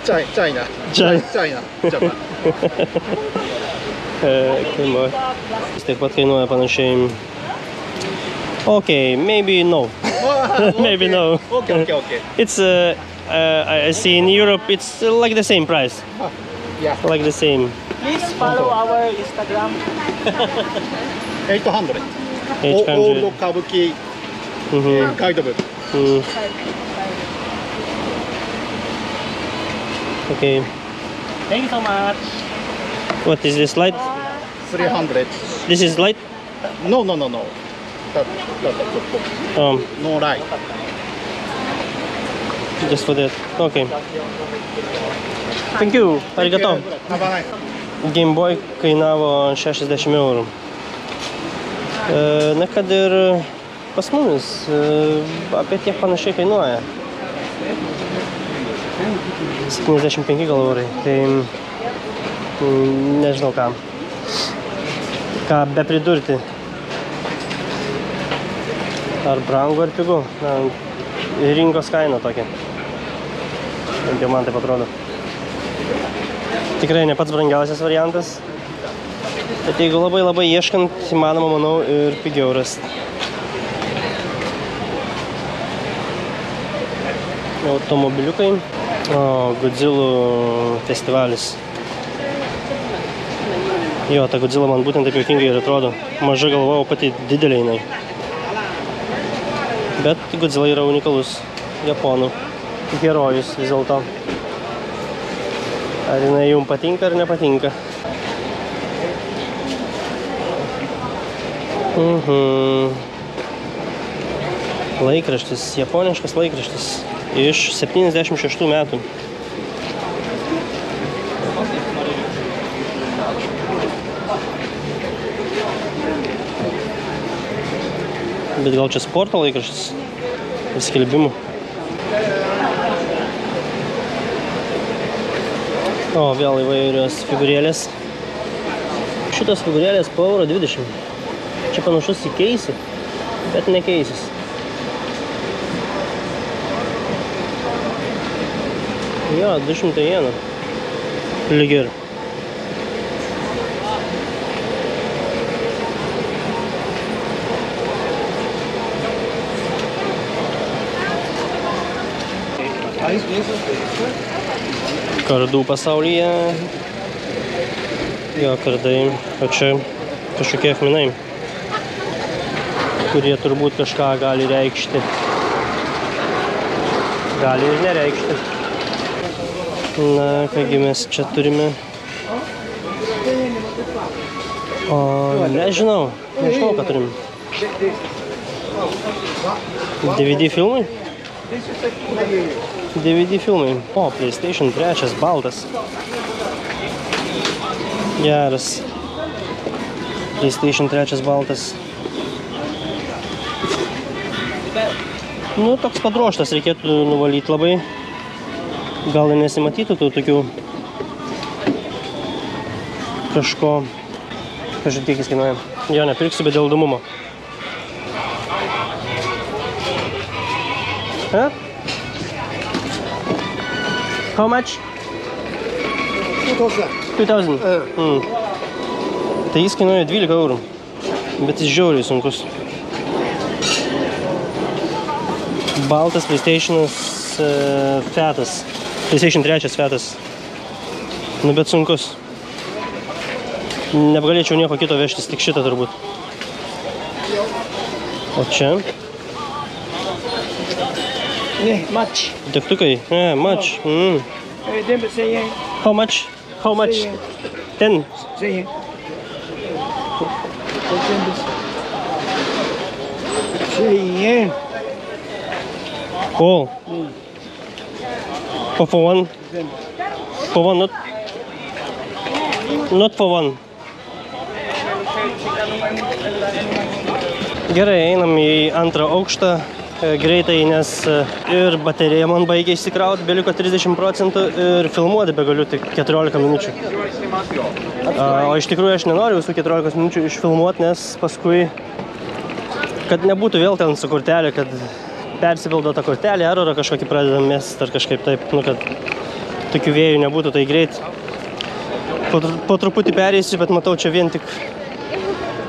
China. Japan. Game Boy. Taip pat kainuoja panašiai. Okay, maybe no. Maybe no. Okay. It's I see in Europe it's like the same price. Yeah. Like the same. Please follow our Instagram. 800. 800. Old Kabuki guidebook. Okay. Thank you so much. What is this light? 300. This is light? No. That. No right. Just for that. Okay. Thank you. Arigato. Have a nice. Game Boy kainavo 60 eurų. Na, kad ir pas mumis apie tiek panašiai kainuoja. 75 gal eurai. Tai nežinau ką be pridurti. Ar brangu, ar pigu. Na, rinkos kaina tokia. Bent jau man taip atrodo. Tikrai ne pats brangiausias variantas. Bet jeigu labai ieškant, įmanoma, manau, ir pigiau rasti. Automobiliukai. Godzillų festivalis. Jo, ta Godzilla man būtent taip juokingai ir atrodo. Maža galva, o pati didelė jinai. Bet Godzilla yra unikalus japonų herojus vis dėlto. Ar jinai jums patinka ar nepatinka? Laikraštis, japoniškas laikraštis iš 76 metų. Bet gal čia sporto laikraštis? Skelbimų. O, vėl įvairios figūrėlės. Šitos figūrėlės po €20. Čia panašus į keisį, bet ne keisis. Jo, 200 jenų. Lyg ir. Kardų pasaulyje. Jo, kardai. O čia kažkokie akmenai, kurie turbūt kažką gali reikšti. Gali ir nereikšti. Na, kągi mes čia turime. O, nežinau, ką turim. DVD filmai? DVD filmai. O, PlayStation 3, baltas. Geras. PlayStation 3 baltas. Nu, toks padroštas, reikėtų nuvalyti labai. Gal ir nesimatytų tų tokių kažko. Kažkaip tiek jis kainuoja. Jo, nepirksiu, bet dėl įdomumo. Huh? How much? 2000. Tai jis kainuoja 12 eurų. Bet jis žiauriai sunkus. Baltas PlayStation'as fetas. PlayStation 3 fetas. Nu, bet sunkus. Negalėčiau nieko kito vežtis, tik šitą turbūt. O čia? Much. Degtukai? Much. How much? How much? 10. All. For one. For one, not for one. Gerai, einam į antrą aukštą greitai, nes ir baterija man baigė išsikrauti, beliko 30% ir filmuoti begaliu tik 14 minučių. O iš tikrųjų aš nenoriu visų 14 minučių išfilmuoti, nes paskui, kad nebūtų vėl ten su kortelė, kad persipildo tą kortelę, erorą kažkokį pradedam mest ar kažkaip taip, nu, kad tokių vėjų nebūtų tai greit. Po truputį pereisiu, bet matau čia vien tik,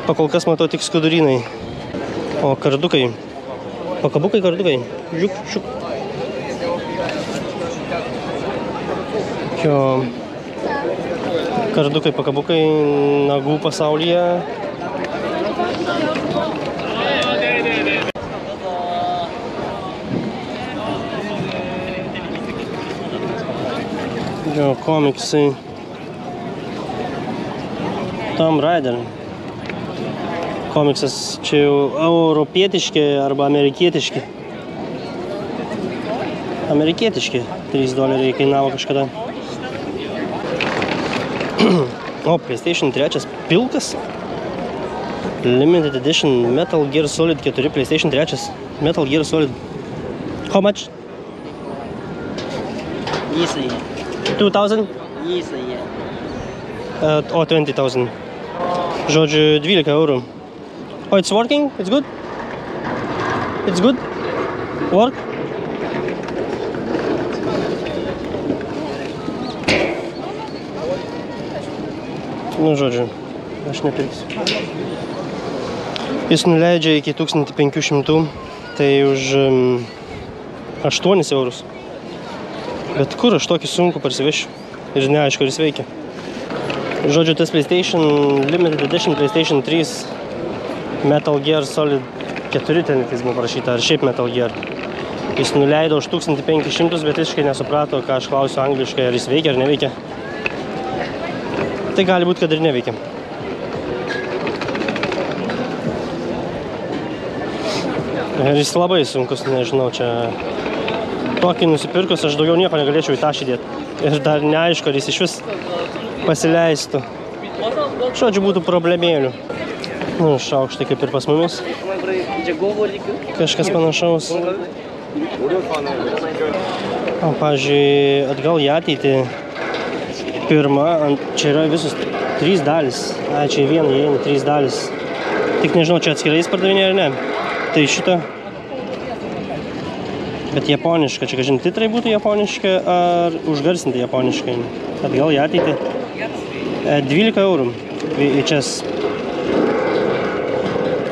pakol kas matau tik skudurynai. O kardukai, pakabukai kardukai, žiuk, šiuk. Jo, kardukai, pakabukai, nagų pasaulyje. Jo, komiksai. Tomb Raider. Komiksas čia jau europietiški arba amerikietiški. Amerikietiški. $3 kainavo kažkada. O, PlayStation 3 pilkas. Limited Edition Metal Gear Solid 4 PlayStation 3 Metal Gear Solid. How much? 2,000? O, 20,000. Žodžiu, 12 eurų. Oh, it's working? It's good? It's good? Work? Nu, žodžiu, aš nepirksiu. Jis nuleidžia iki 1500, tai už 8 eurus. Bet kur aš tokį sunku parsivešiu? Ir neaišku, ar jis veikia. Žodžiu, tas PlayStation Limited Edition PlayStation 3 Metal Gear Solid 4 ten jis buvo parašyta, ar šiaip Metal Gear. Jis nuleido už 1500, bet visiškai nesuprato, ką aš klausiu angliškai, ar jis veikia ar neveikia. Tai gali būti, kad ir neveikia. Ir jis labai sunkus, nežinau, čia tokį nusipirkus, aš daugiau nieko negalėčiau į tą šidėti. Ir dar neaišku, ar jis iš vis pasileistų. Žodžiu, būtų problemėlių. Nu, šaukštai kaip ir pas mumis. Kažkas panašaus. O, pavyzdžiui, atgal į ateitį. Pirma, čia yra visus 3 dalis. Čia į vieną įeina 3 dalis. Tik nežinau, čia atskirais pardavinė ar ne. Tai šitą. Bet japoniška. Čia, kažin, titrai būtų japoniška ar užgarsinti japoniškai. Atgal į ateitį. 12 eurų. Čia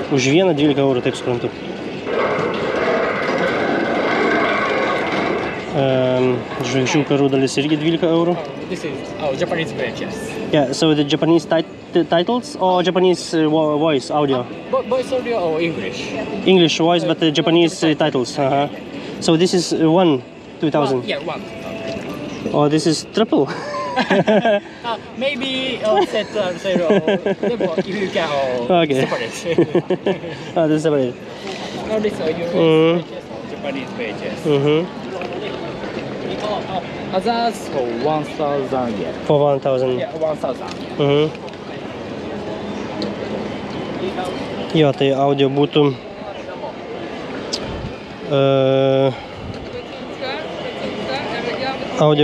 už vieną 12 eurų, taip suprantu. Žvaigždžių karų dalis irgi 12 eurų. This is Japanese branches. Yeah, so the Japanese titles or Japanese voice audio? Voice audio or English? English voice, but the Japanese titles. So this is 2,000. Yeah, 1. Oh, this is triple. Maybe set 0. You can Okay. separate. Oh, this is separate. No, this are European Japanese pages. Others for 1,000 yen. For 1,000. Yeah, 1,000. Jo, tai audio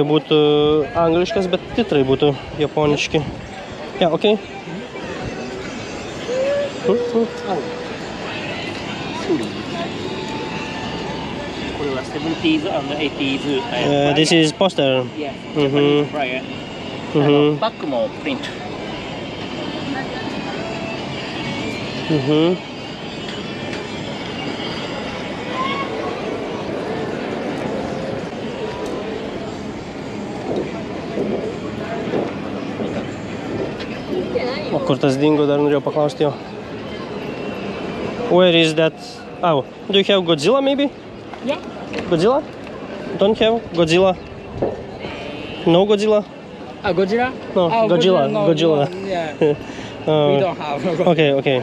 būtų angliškas, bet titrai būtų japoniški. Yeah, okay. This is poster. Yeah, Japanese prior. Back more print. O kur tas dingo, dar norėjau paklausti jo. Where is that? Oh, do you have Godzilla maybe? Yeah. Godzilla? Don't have Godzilla? No Godzilla? Godzilla? No, Godzilla. No, Godzilla. No, yeah. We don't have. Okay.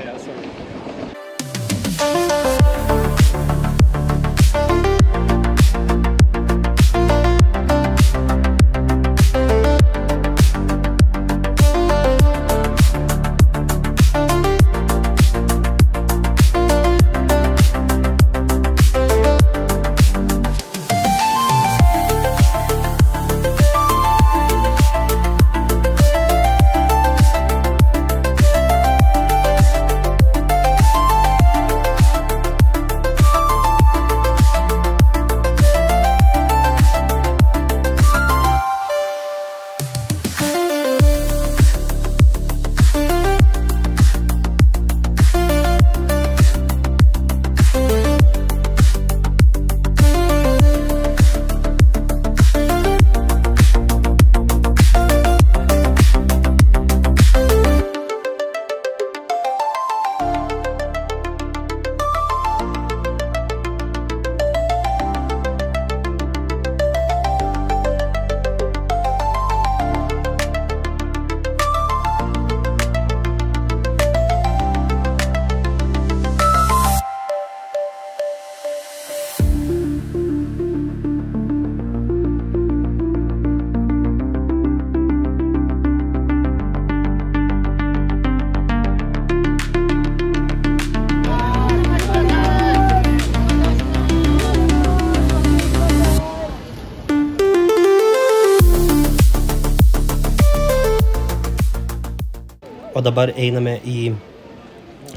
O dabar einame į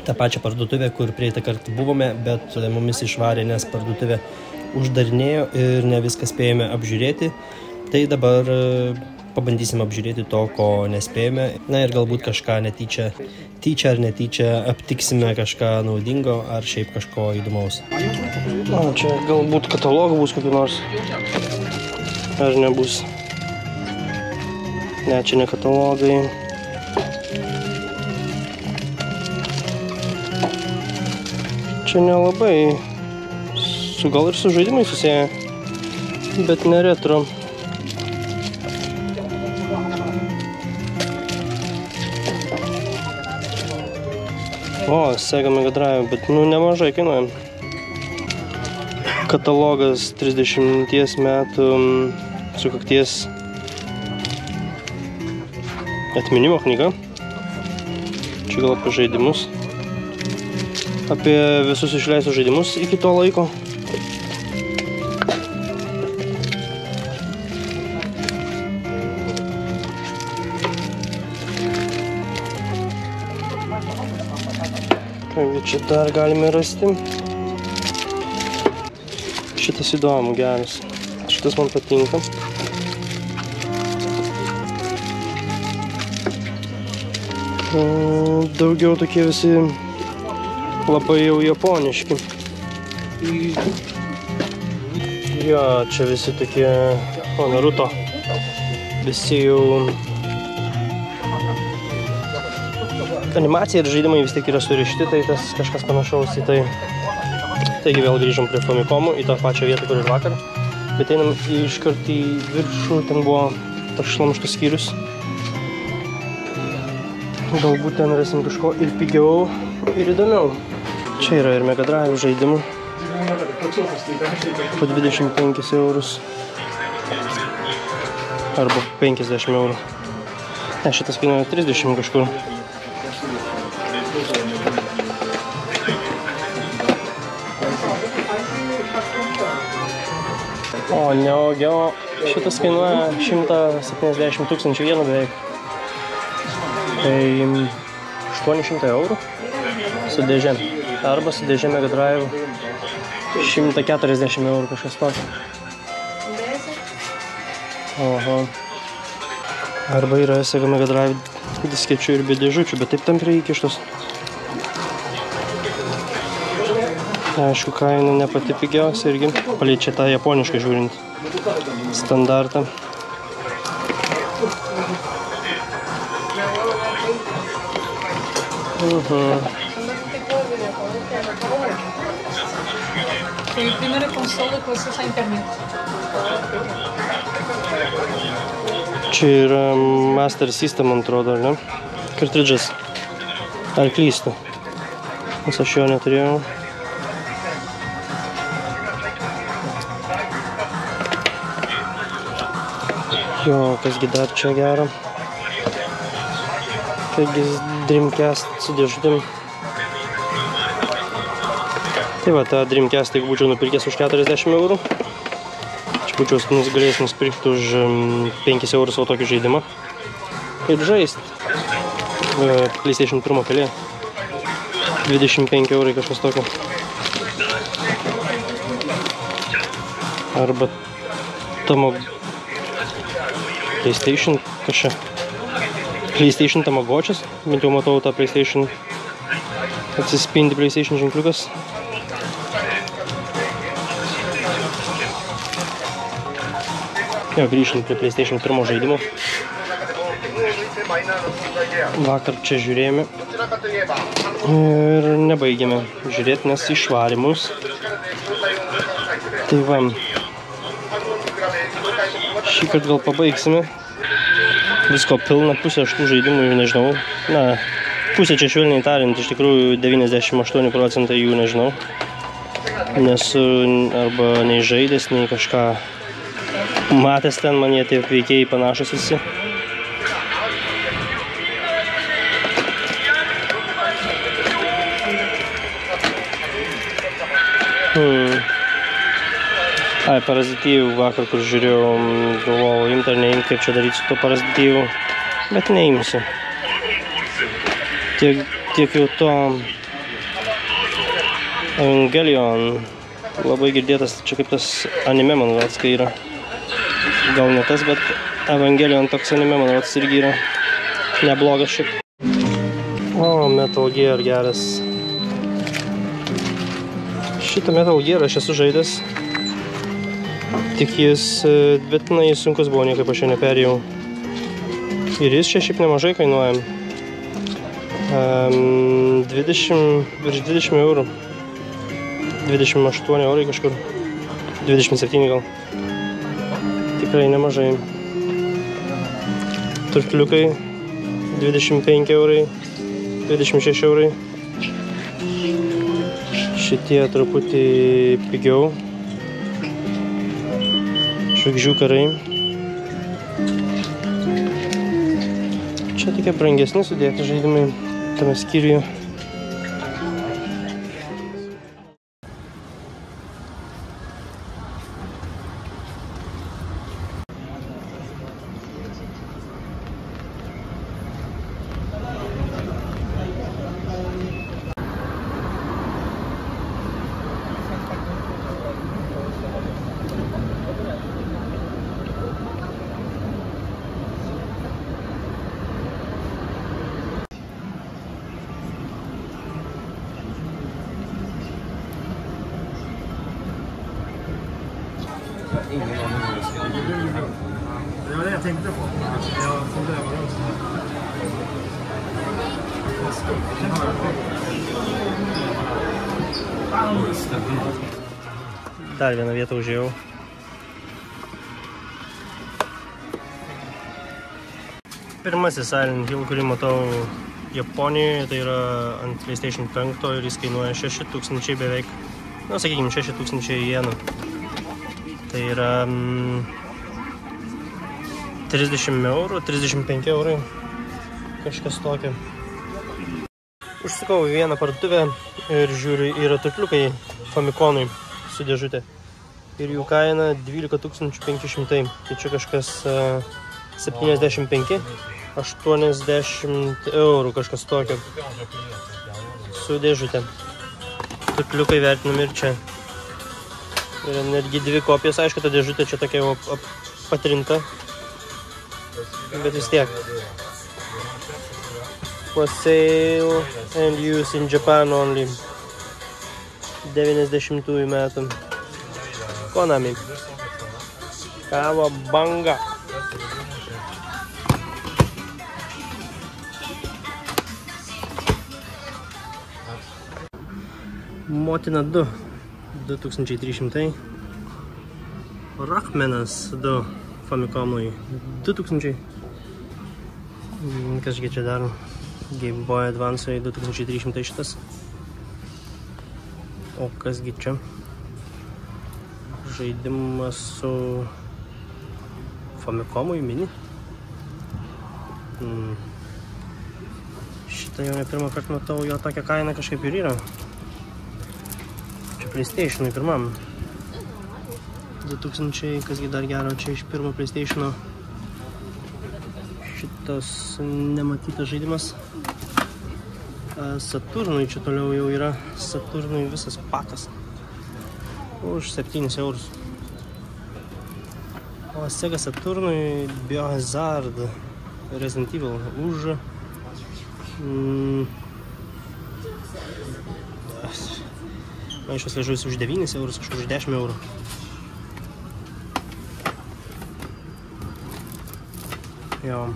tą pačią parduotuvę, kur prieitą kartą buvome, bet mumis išvarė, nes parduotuvė uždarinėjo ir ne viską spėjome apžiūrėti. Tai dabar pabandysim apžiūrėti to, ko nespėjome. Na ir galbūt kažką netyčia, tyčia ar netyčia aptiksime kažką naudingo ar šiaip kažko įdomaus. Na, čia galbūt katalogų bus kokių nors. Ar nebus? Ne, čia ne katalogai. Čia nelabai, gal ir su žaidimai susiję, bet ne retro. O, Sega Mega Drive, bet nemažai kainuoja. Katalogas 30 metų sukakties atminimo knyga. Čia gal apie žaidimus. Apie visus išleistus žaidimus iki to laiko. Kągi čia dar galime rasti. Šitas įdomu, geras. Šitas man patinka. Daugiau tokie visi labai jau japoniški. Jo, čia visi tokie, Naruto. Visi jau animacija ir žaidimai vis tiek yra surišti, tai tas kažkas panašaus į tai. Taigi vėl grįžom prie Famicomų, į tą pačią vietą, kur ir vakar. Bet einam iškart į viršų, ten buvo tas šlamštas skyrius. Galbūt ten rasim kažko ir pigiau, ir įdomiau. Čia yra ir Mega Drive žaidimų. Po 25 eurus. Arba 50 eurų. Ne, šitas kainuoja 30 kažkur. O, Neo Geo. Šitas kainuoja 170 000 jenų beveik. Tai 800 eurų su dėžė. Arba su dėžė Mega Drive 140 eurų kažkas tokio. Oho. Arba yra Sega Mega Drive diskečių ir be dėžučių, bet taip tampriai įkištos. Aišku, kaina ne pati pigiausia irgi. Palei čia tą japonišką žiūrint standartą. Foi a primeira consola com acesso à internet. Čia yra Master System, man atrodo, ar ne? Kartridžas. Ar klystu? Nes aš jo neturėjau. Jo, kasgi dar čia gero. Taigi Dreamcast su dėžutėm. Tai va, tą Dreamcast, jeigu būčiau nupirkęs už 40 eurų, čia būčiau galėjęs nusipirkti už 5 eurus savo tokį žaidimą ir žaist. PlayStation 1 pelė. 25 eurai kažkas tokio. Arba PlayStation kažką. PlayStation Tamagočias. Bent jau matau tą PlayStation. Atsispindi PlayStation ženkliukas. Jo, grįžtant prie PlayStation 1 žaidimo. Vakar čia žiūrėjome. Ir nebaigėme žiūrėti, nes išvarė mus. Tai va. Šįkart gal pabaigsime. Visko pilna, pusė aš tų žaidimų jau nežinau. Na, pusė čia švelniai tariant, iš tikrųjų 98% jų nežinau. Nesu arba nei žaidęs, nei kažką matęs ten, man jie taip veikėjai panašus visi. Ai, Parazityvų vakar, kur žiūrėjau, galvojau, imt ar neimt, kaip čia daryti su to Parazityvų, bet neimsiu. Tiek jau to Evangelion labai girdėtas, čia kaip tas anime, man rodos, kai yra. Gal ne tas, bet Evangelion toks anime, man rodos, irgi yra neblogas šiaip. O, Metal Gear geras. Šitą Metal Gear aš esu žaidęs. Tik jis, bet na, jis sunkus buvo, niekaip aš jo neperėjau. Ir jis čia šiaip nemažai kainuoja. Virš 20 eurų. 28 eurai kažkur. 27 gal. Tikrai nemažai. Turkliukai 25 eurai. 26 eurai. Šitie truputį pigiau. Žvaigždžių karai. Čia tokie brangesni sudėti žaidimai tame skyriuje. Det var det jag tänkte på. Jag trodde det var också. Dar vieną vietą užėjau. Pirmasis Silent Hill, kurį matau Japonijoje, tai yra ant PlayStation 5 ir jis kainuoja 6000 beveik, nu, sakykime, 6000 jenų. Tai yra 30 eurų, 35 eurai, kažkas tokio. Užsukau į vieną parduotuvę ir žiūriu, yra turkliukai Famiconui su dėžutė. Ir jų kaina 12 500. Tai čia kažkas 75, 80 eurų, kažkas tokio. Su dėžutė. Turkliukai vertinami ir čia. Yra netgi dvi kopijas, aišku, ta dėžutė čia tokia jau patrinta. Bet vis tiek. For sale and use in Japan only. 90 metų. Konami. Kawabanga. Motina 2. 2300. Rachmanas 2 Famicomui 2000. Kasgi čia dar? Game Boy Advance'ui 2300 šitas. O kasgi čia? Žaidimas su Famicomui mini. Šitą jau ne pirmą kartą matau, jo tokia kaina kažkaip ir yra. Čia PlayStation'ui pirmam. 2000, kasgi dar gero čia iš pirmo PlayStation'o. Šitas nematytas žaidimas. Saturnui čia toliau jau yra. Saturnui visas pakas. Už 7 eurus. O Sega Saturnui Biohazard Resident Evil už... Maišas vežuosi už 9 eurus, aš už 10 eurų. Jo.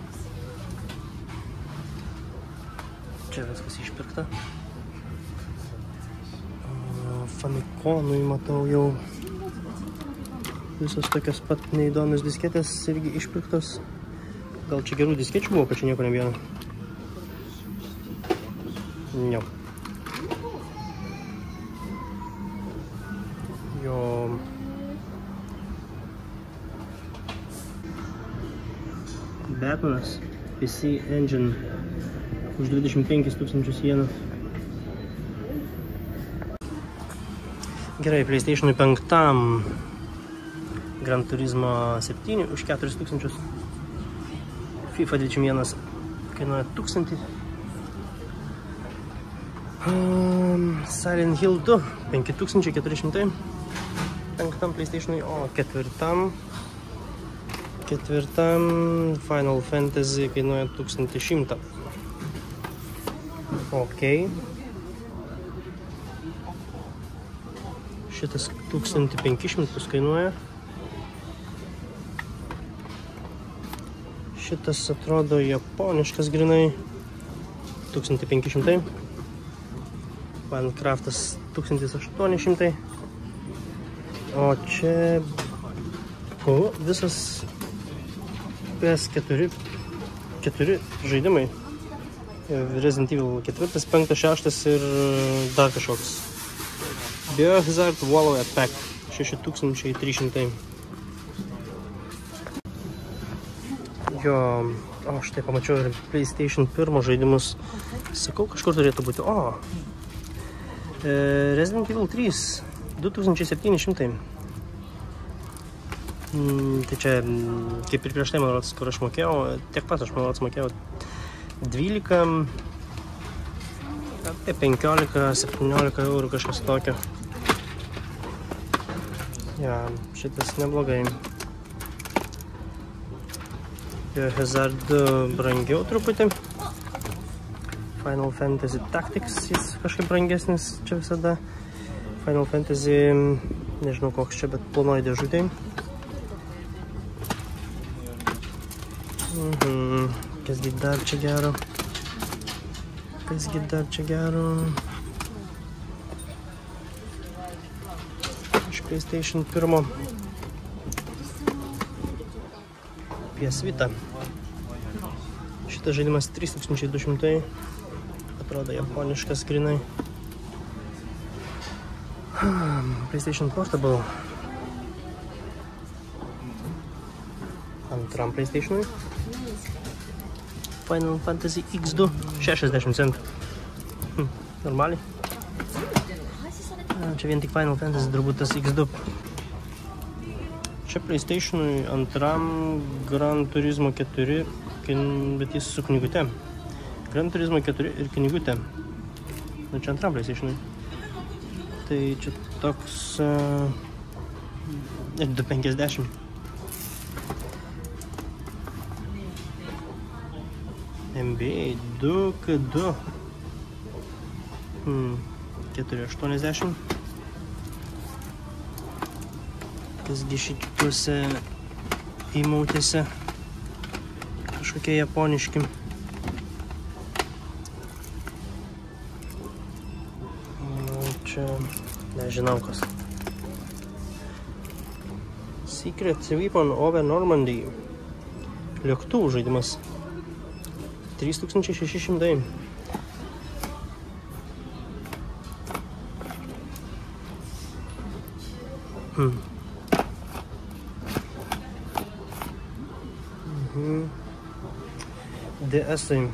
Čia viskas išpirkta. Famiconui matau jau visos tokios pat neįdomios disketės irgi išpirktos. Gal čia gerų diskečių buvo, kad čia nieko nebėra? Jo. Jo. Batmanas PC Engine už 25 000 jenų. Gerai, PlayStation'ui 5 Gran Turismo 7 už 4000. FIFA 21 kainuoja 1000. Silent Hill 2, 5400. Penktam PlayStation'ui, o ketvirtam Final Fantasy kainuoja 1100. Ok. Šitas 1500 kainuoja. Šitas atrodo japoniškas grinai. 1500. Minecraftas 1800. O čia visas PS4 žaidimai. Resident Evil 4, 5, 6 ir dar kažkoks. Biohazard Wallow Pack 6300. Jo, o štai pamačiau ir PlayStation 1 žaidimus. Sakau, kažkur turėtų būti. O, Resident Evil 3 2700. Tai čia, kaip ir prieš tai, man rodos, kur aš mokėjau, tiek pat aš, man rodos, mokėjau 12, apie 15-17 eurų kažkas tokio. Ja, šitas neblogai. Biohazard 2 brangiau truputį. Final Fantasy Tactics, jis kažkaip brangesnis čia visada. Final Fantasy, nežinau koks čia, bet plonoji dėžutė. Kasgi dar čia gero? Iš PlayStation 1. PS Vita. Šitas žaidimas 3200. Atrodo japoniškas grinai. PlayStation Portable. Antram PlayStation'ui. Final Fantasy X2 60 centų. Normaliai. Čia vien tik Final Fantasy, turbūt tas X2. Čia PlayStation'ui antram Gran Turismo 4, bet jis su knygute. Gran Turismo 4 ir knygute. Nu, čia antram PlayStation'ui. Tai čia toks 250. NBA 2K2 480. Kasgi šituose įmautėse kažkokie japoniški. Čia nežinau kas. Secret Weapon over Normandy. Lėktuvų žaidimas. 3600. DS-ai.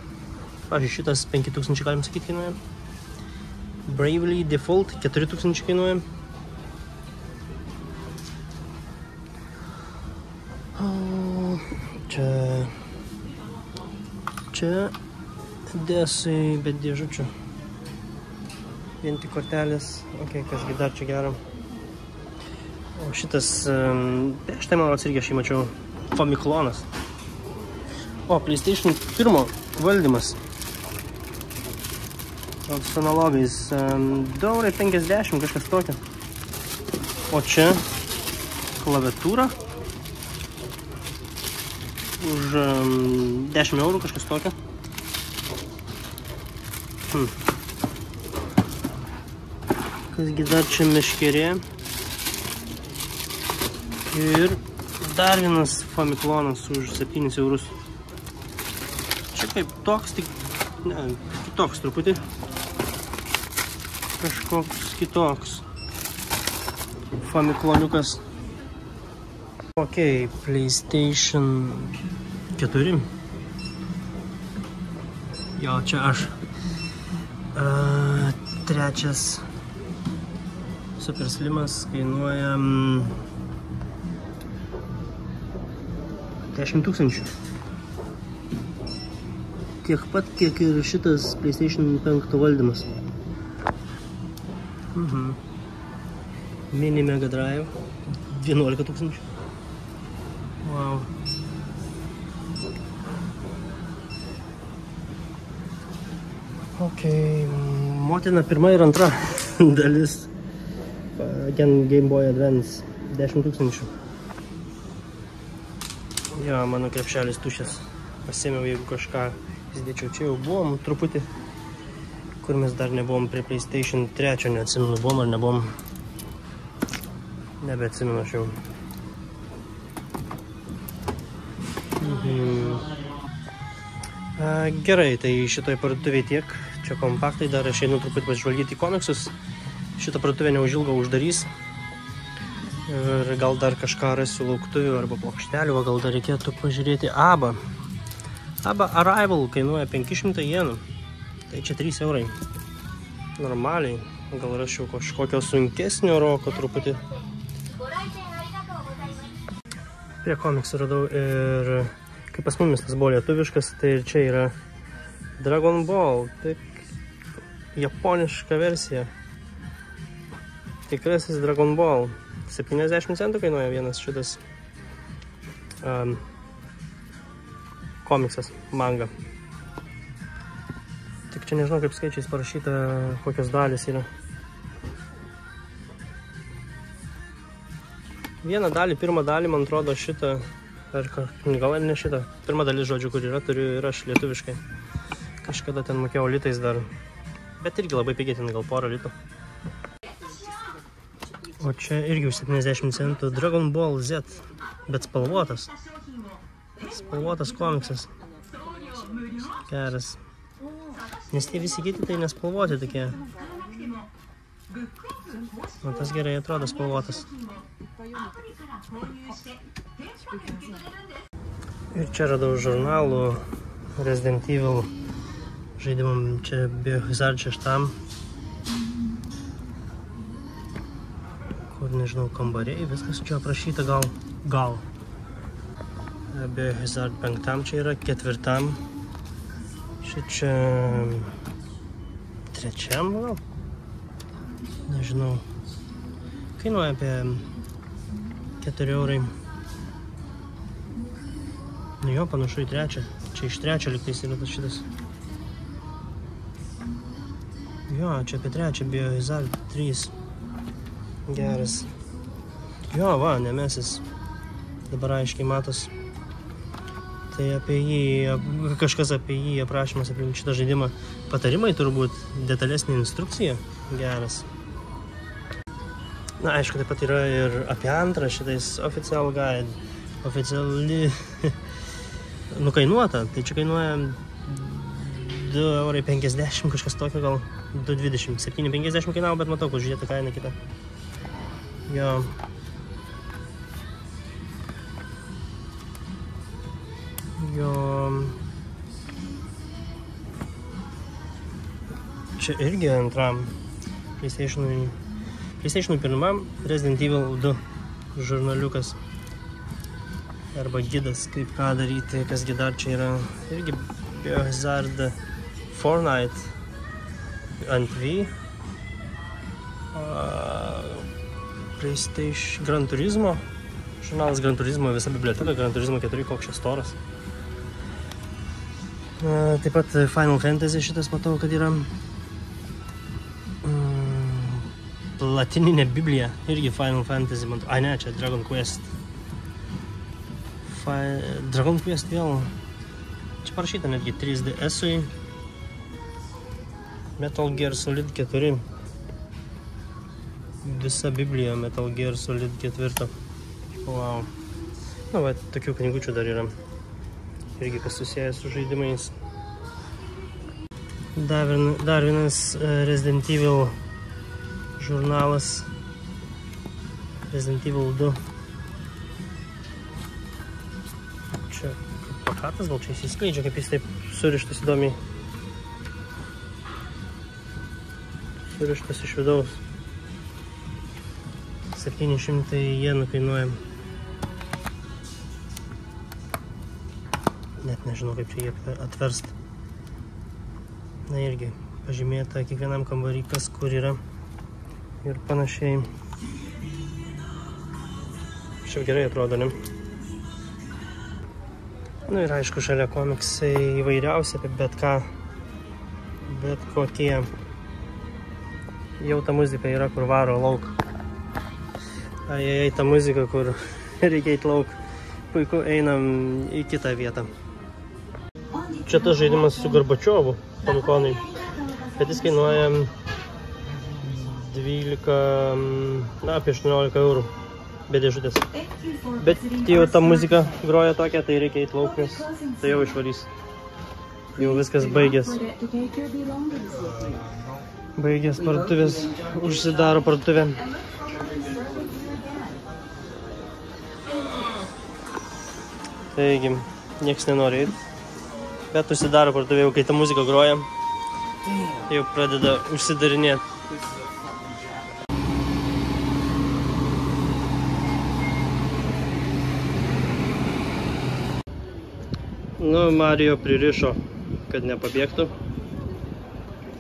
Pavyzdžiui, šitas 5000 galim sakyti kainuoja. Bravely Default 4000 kainuoja. Čia DS-ai, bet dėžučių. Vien tik kortelės. Ok, kasgi dar čia gero. O šitas, prieš tai man irgi aš jį mačiau, Famiclonas. O, PlayStation 1 valdymas. Su analogais. 2,50 kažkas tokio. O čia klaviatūra. Už 10 eurų kažkas tokio. Kasgi dar čia meškerė. Ir dar vienas Famiclonas už 7 eurus. Čia kaip toks, tik ne, kitoks truputį. Kažkoks kitoks Famicloniukas. Ok, PlayStation 4. Jo, čia aš. Trečias Super Slimas kainuoja 10 000. Tiek pat, kiek ir šitas PlayStation 5 valdymas. Mini Mega Drive. 11 000. Wow. Ok, motina pirma ir antra dalis. Again, Game Boy Advance. 10 000. Jo, mano krepšelis tuščias. Pasėmiau, jeigu kažką įsidėčiau. Čia jau buvom truputį, kur mes dar nebuvom prie PlayStation 3, neatsimenu, buvom ar nebuvom. Nebeatsimenu aš jau. Gerai, tai šitoj parduotuvėje tiek. Čia kompaktai, dar aš einu truputį pasižvalgyti komiksus. Šitą parduotuvę neužilgo uždarys. Ir gal dar kažką rasiu lauktuvių arba plokštelių, o gal dar reikėtų pažiūrėti ABBA. ABBA Arrival kainuoja 500 jenų. Tai čia 3 eurai. Normaliai. Gal rašiau kažkokio sunkesnio roko truputį. Prie komiksų radau ir kaip pas mumis tas buvo lietuviškas, tai ir čia yra Dragon Ball, tik japoniška versija. Tikrasis Dragon Ball. 70 centų kainuoja vienas šitas komiksas, manga. Tik čia nežinau, kaip skaičiais parašyta, kokios dalys yra. Vieną dalį, pirmą dalį, man atrodo, šitą, gal ne šitą, pirmą dalis žodžių, kur yra, turiu ir aš lietuviškai. Kažkada ten mokėjau litais dar, bet irgi labai pigiai, ten gal porą litų. O čia irgi už 70 centų Dragon Ball Z, bet spalvotas. Spalvotas komiksas. Geras. Nes tie visi kiti tai nespalvoti tokie. O tas gerai atrodo spalvotas. Ir čia radau žurnalų Resident Evil žaidimam, čia Biohazard 6. Kur, nežinau, kambariai, viskas čia aprašyta gal. Biohazard 5 čia yra, 4. Čia 3 gal? Nežinau. Kainuoja apie 4 eurai. Nu jo, panašu į 3. Čia iš 3 liktais yra tas šitas. Jo, čia apie 3 Biohazard 3. Geras. Jo, va, Nemesis. Dabar aiškiai matos. Tai apie jį, kažkas apie jį aprašymas, apie šitą žaidimą. Patarimai turbūt, detalesnė instrukcija. Geras. Na, aišku, taip pat yra ir apie antrą šitais Official Guide. Oficiali nukainuota. Tai čia kainuoja 2,50 €, kažkas tokio, gal 2,20 €. 7,50 € kainavo, bet matau, kad žiūrėti kainą kitą. Jo. Čia irgi antram PlayStation'ui 1 Resident Evil 2 žurnaliukas arba gidas, kaip ką daryti, kasgi dar čia yra. Irgi Biohazard Fortnite ant V, PlayStation Gran Turismo, žurnalas Gran Turismo, visa biblioteka Gran Turismo 4, koks čia storas. Taip pat Final Fantasy šitas matau, kad yra. Latininė Biblija, irgi Final Fantasy, matau. Ai ne, čia Dragon Quest. Dragon Quest vėl. Čia parašyta netgi 3DS-ui. Metal Gear Solid 4. Visa Biblija Metal Gear Solid 4. Wow. Na, va, tokių knygučių dar yra. Irgi kas susijęs su žaidimais. Dar vienas Resident Evil žurnalas. Resident Evil 2. Čia plakatas, gal čia įsiskleidžia, kaip jis taip surištas įdomiai. Surištas iš vidaus. 700 jenų kainuoja. Net nežinau, kaip čia jį atverst. Na irgi, pažymėta kiekvienam kambarį, kas kur yra. ir panašiai. Šiaip gerai atrodo, ne? Nu ir aišku, šalia komiksai įvairiausi, apie bet ką, bet kokie. Jau ta muzika yra, kur varo lauk. Ai, ta muzika, kur reikia eiti lauk. Puiku, einam į kitą vietą. Čia tas žaidimas su Gorbačiovu, Famikonai. Bet jis kainuoja 12, apie 18 eurų. Be dėžutės. Bet jau ta muzika groja tokia, tai reikia eiti lauk, nes tai jau išvarys. Jau viskas baigės. Baigės parduotuvės, užsidaro parduotuvė. Taigi, nieks nenori eiti. Bet užsidaro parduotuvė, jau kai ta muzika groja, jau pradeda užsidarinėti. Nu, Mario pririšo, kad nepabėgtų,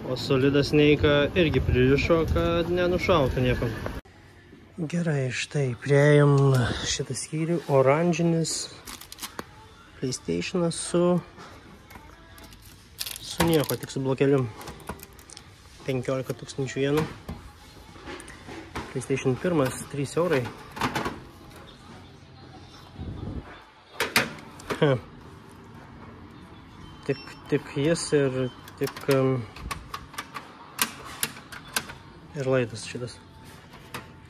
o Solidas Neika irgi pririšo, kad nenušautų nieko. Gerai, štai, priėjom šitą skyrių, oranžinis PlayStation'as su nieko, tik su blokeliu. 15 000 jenų. PlayStation 1, 3 eurai. Tik jis ir tik ir laidas šitas.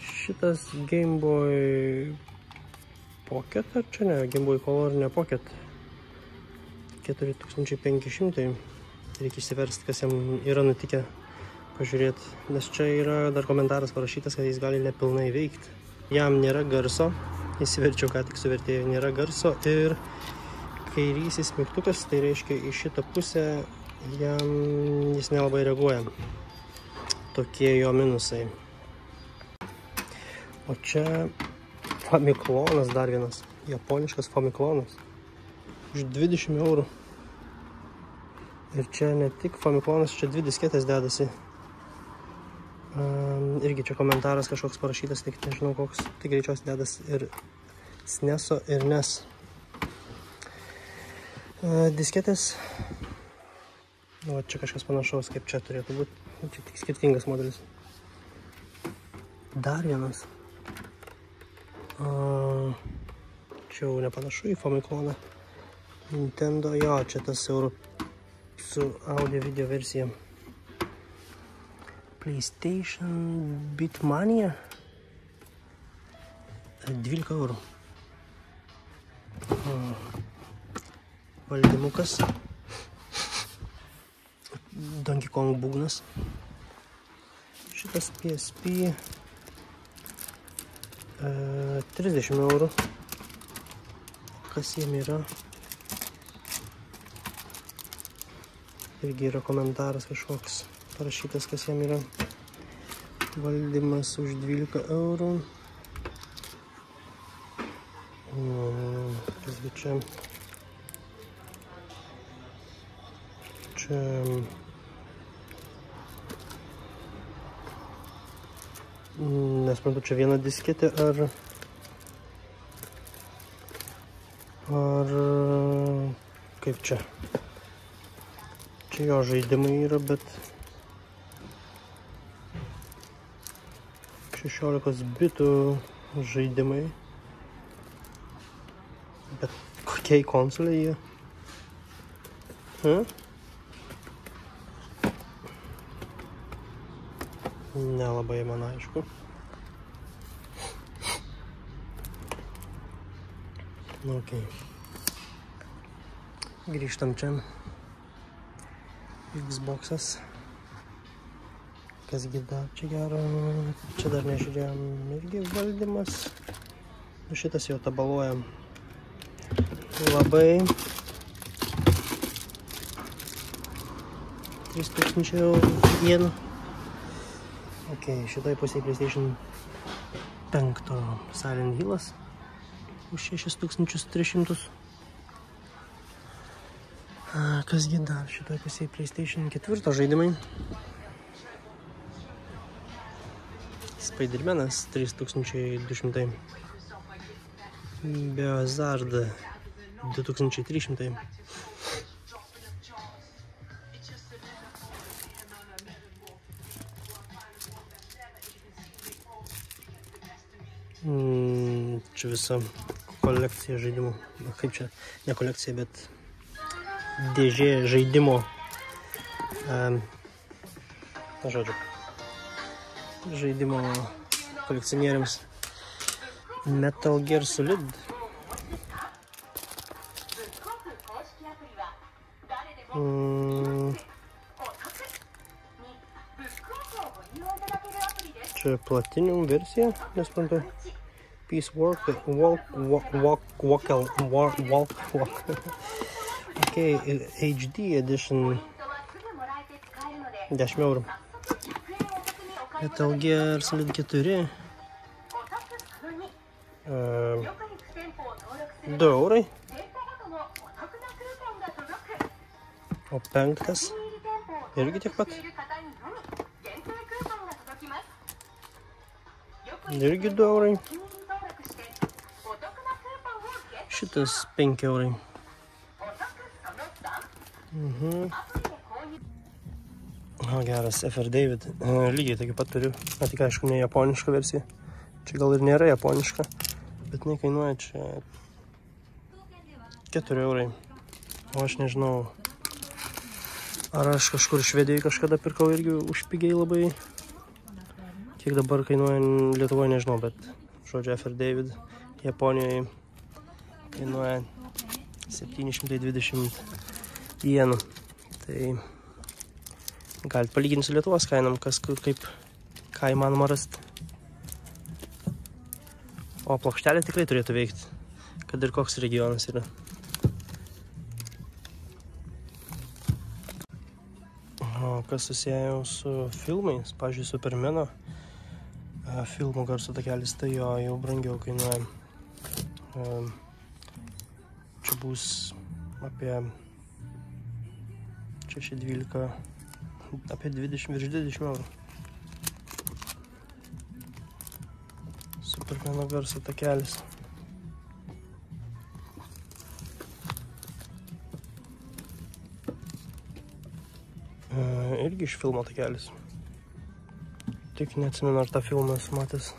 Šitas Game Boy Pocket, ar čia ne? Game Boy Color ne Pocket. 4500. Reikia išsiversti, kas jam yra nutikę, pažiūrėti. Nes čia yra dar komentaras parašytas, kad jis gali nepilnai veikti. Jam nėra garso. Įsiverčiau, ką tik su vertėju. Nėra garso ir kairysis mygtukas, tai reiškia į šitą pusę jis nelabai reaguoja. Tokie jo minusai. O čia Famiklonas dar vienas. Japoniškas Famiklonas. Už 20 eurų. Ir čia ne tik Famiklonas, čia 2 disketės dedasi. Irgi čia komentaras kažkoks parašytas, tik nežinau koks. Tai greičiausiai dedas ir SNESo ir NES. Disketės, nu, čia kažkas panašaus, kaip čia turėtų būti, čia tik skirtingas modelis. Dar vienas. Čia jau nepanašu į Famikloną. Nintendo, jo, čia tas eurų su audio video versija. PlayStation Beatmania. 12 eurų. Valdymukas, Donkey Kong būgnas, šitas PSP 30 eurų, kas jiem yra, irgi yra komentaras kažkoks parašytas, kas jiem yra, valdymas už 12 eurų, kasgi čia. Nesuprantu, čia viena disketė ar kaip čia. Čia jo žaidimai yra, bet 16 bitų žaidimai. Bet kokiai konsoliai jie? Nelabai man aišku. Ok. Grįžtam čia. Xbox'as. Kasgi dar čia gero. Čia dar nežiūrėjom. Irgi valdymas. Šitas jau tabaluoja labai. 3000 jenų. Ok, šitoj pusėje PlayStation 5 Silent Hillas už 6300. Kasgi dar šitoj pusėje PlayStation 4 žaidimai. Spidermanas 3200. Biohazard 2300. Čia visa kolekcija žaidimų. Kaip čia? Ne kolekcija, bet dėžė žaidimo. Žodžiu. Žaidimo kolekcionieriams. Metal Gear Solid. Čia Platinum versija, nesprantu. Peace Walk. Okay, HD edition. 10 eurų. Metal Gear Solid 4. 2 eurai. O 5 irgi tiek pat. Irgi 2 eurai. Šitas 5 eurai. Geras, FR David. Lygiai taigi pat turiu. Tik aišku, ne japoniška versija. Čia gal ir nėra japoniška, bet nekainuoja čia 4 eurai. O aš nežinau, ar aš kažkur Švedijoje kažkada pirkau irgi už pigiai labai. Kiek dabar kainuoja Lietuvoje, nežinau, bet žodžiu FR David Japonijoje kainuoja 720 jenų. Tai galit palyginti su Lietuvos kainom, kas kaip, ką įmanoma rasti. O plokštelė tikrai turėtų veikti, kad ir koks regionas yra. O kas susijęs su filmais, pavyzdžiui, Supermano filmų garso takelis, tai jo jau brangiau kainuoja. Čia bus apie 6-12, apie 20, virš 20 eurų. Supermano garso takelis. Irgi iš filmo takelis. Tik neatsimenu, ar tą filmą esu matęs.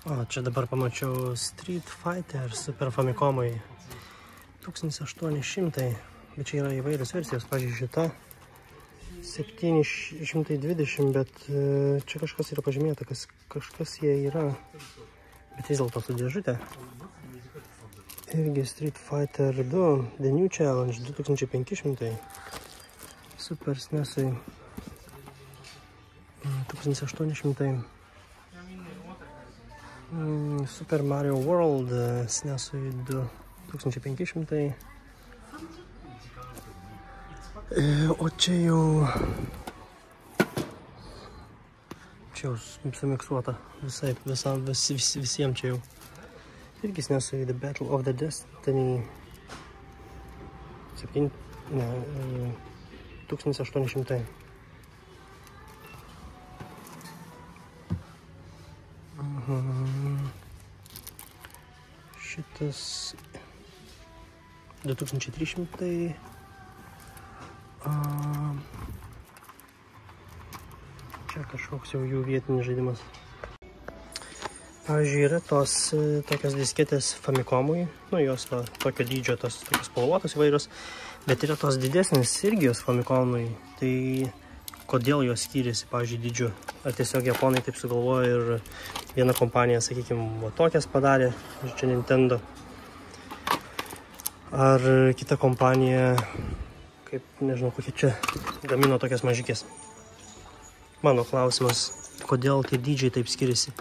O, čia dabar pamačiau Street Fighter Super Famicomui 1800, bet čia yra įvairios versijos, pavyzdžiui, šita 720, bet čia kažkas yra pažymėta, kažkas jie yra, bet vis dėlto su dėžutė. Irgi Street Fighter 2, The New Challenge 2500, Super SNES'ui 1800. Super Mario World SNES'ui 2500. O čia jau sumiksuota visiems čia jau. Irgi SNES'ui The Battle of the Destiny 1800. Šitas 2300. Čia kažkoks jau jų vietinis žaidimas. Pavyzdžiui, yra tos tokios disketės Famicomui, nu jos va, tokio dydžio, tos tokios spalvotos įvairios, bet yra tos didesnės irgi jos Famicomui. Tai kodėl jos skiriasi, pavyzdžiui, dydžiu? Ar tiesiog japonai taip sugalvojo ir viena kompanija, sakykime, tokias padarė, čia Nintendo. Ar kita kompanija, kaip, nežinau, kokie čia, gamino tokias mažikės. Mano klausimas, kodėl tie dydžiai taip skiriasi?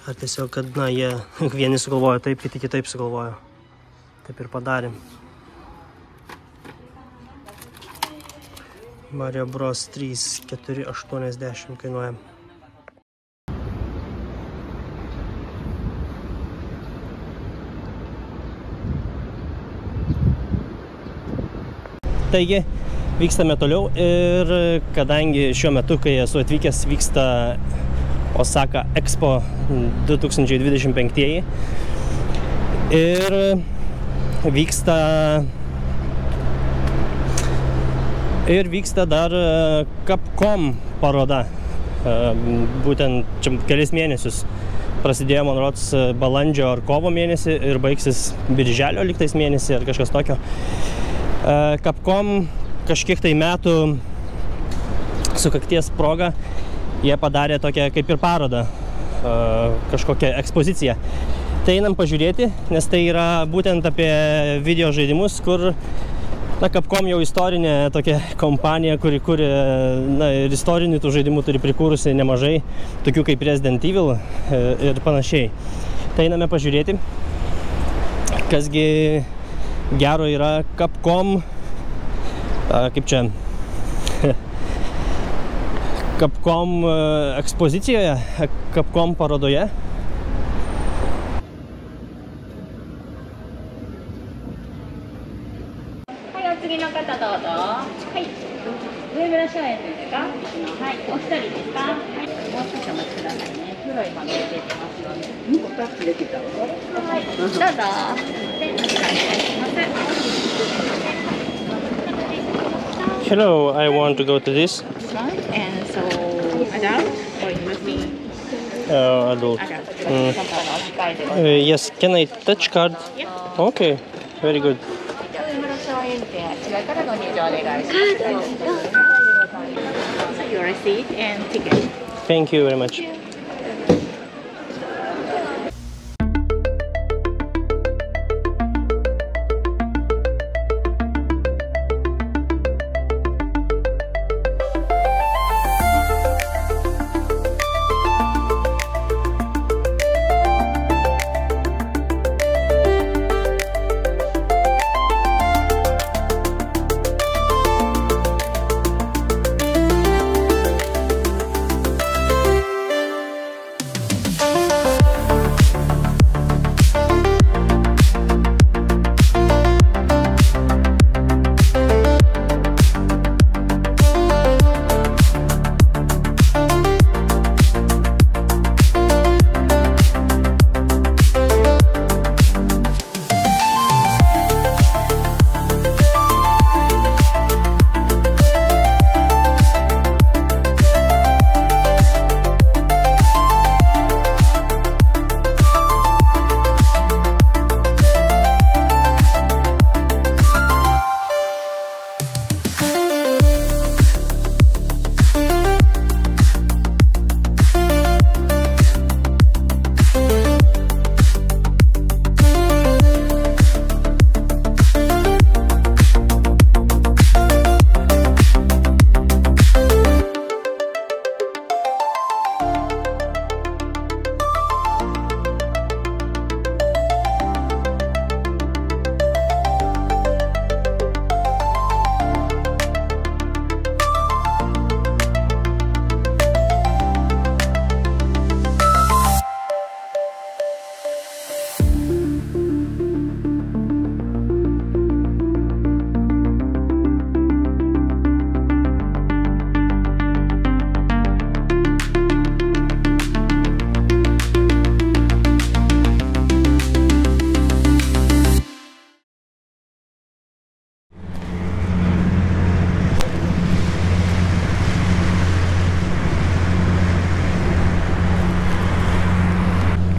Ar tiesiog, kad, na, jie vieni sugalvojo taip, kiti kitaip sugalvojo. Taip ir padarėm. Mario Bros 3 480 kainuoja. Taigi, vykstame toliau ir kadangi šiuo metu, kai esu atvykęs, vyksta Osaka Expo 2025 ir vyksta dar Capcom paroda. Būtent čia kelis mėnesius. Prasidėjo, man rodos, balandžio ar kovo mėnesį ir baigsis birželio lygtais mėnesį ar kažkas tokio. Capcom kažkiek tai metų sukakties proga jie padarė tokią kaip ir parodą, kažkokią ekspoziciją. Tai einam pažiūrėti, nes tai yra būtent apie video žaidimus, kur Capcom jau istorinė tokia kompanija, kuri kuria ir istorinių tų žaidimų turi prikūrusi nemažai, tokių kaip Resident Evil ir panašiai. Tai einame pažiūrėti, kasgi gero yra Capcom, kaip čia, Capcom ekspozicijoje, Capcom parodoje. Hello, I want to go to this. And so, adult or maybe Adult. Yes, can I touch card? Okay, very good. your receipt and ticket. Thank you very much.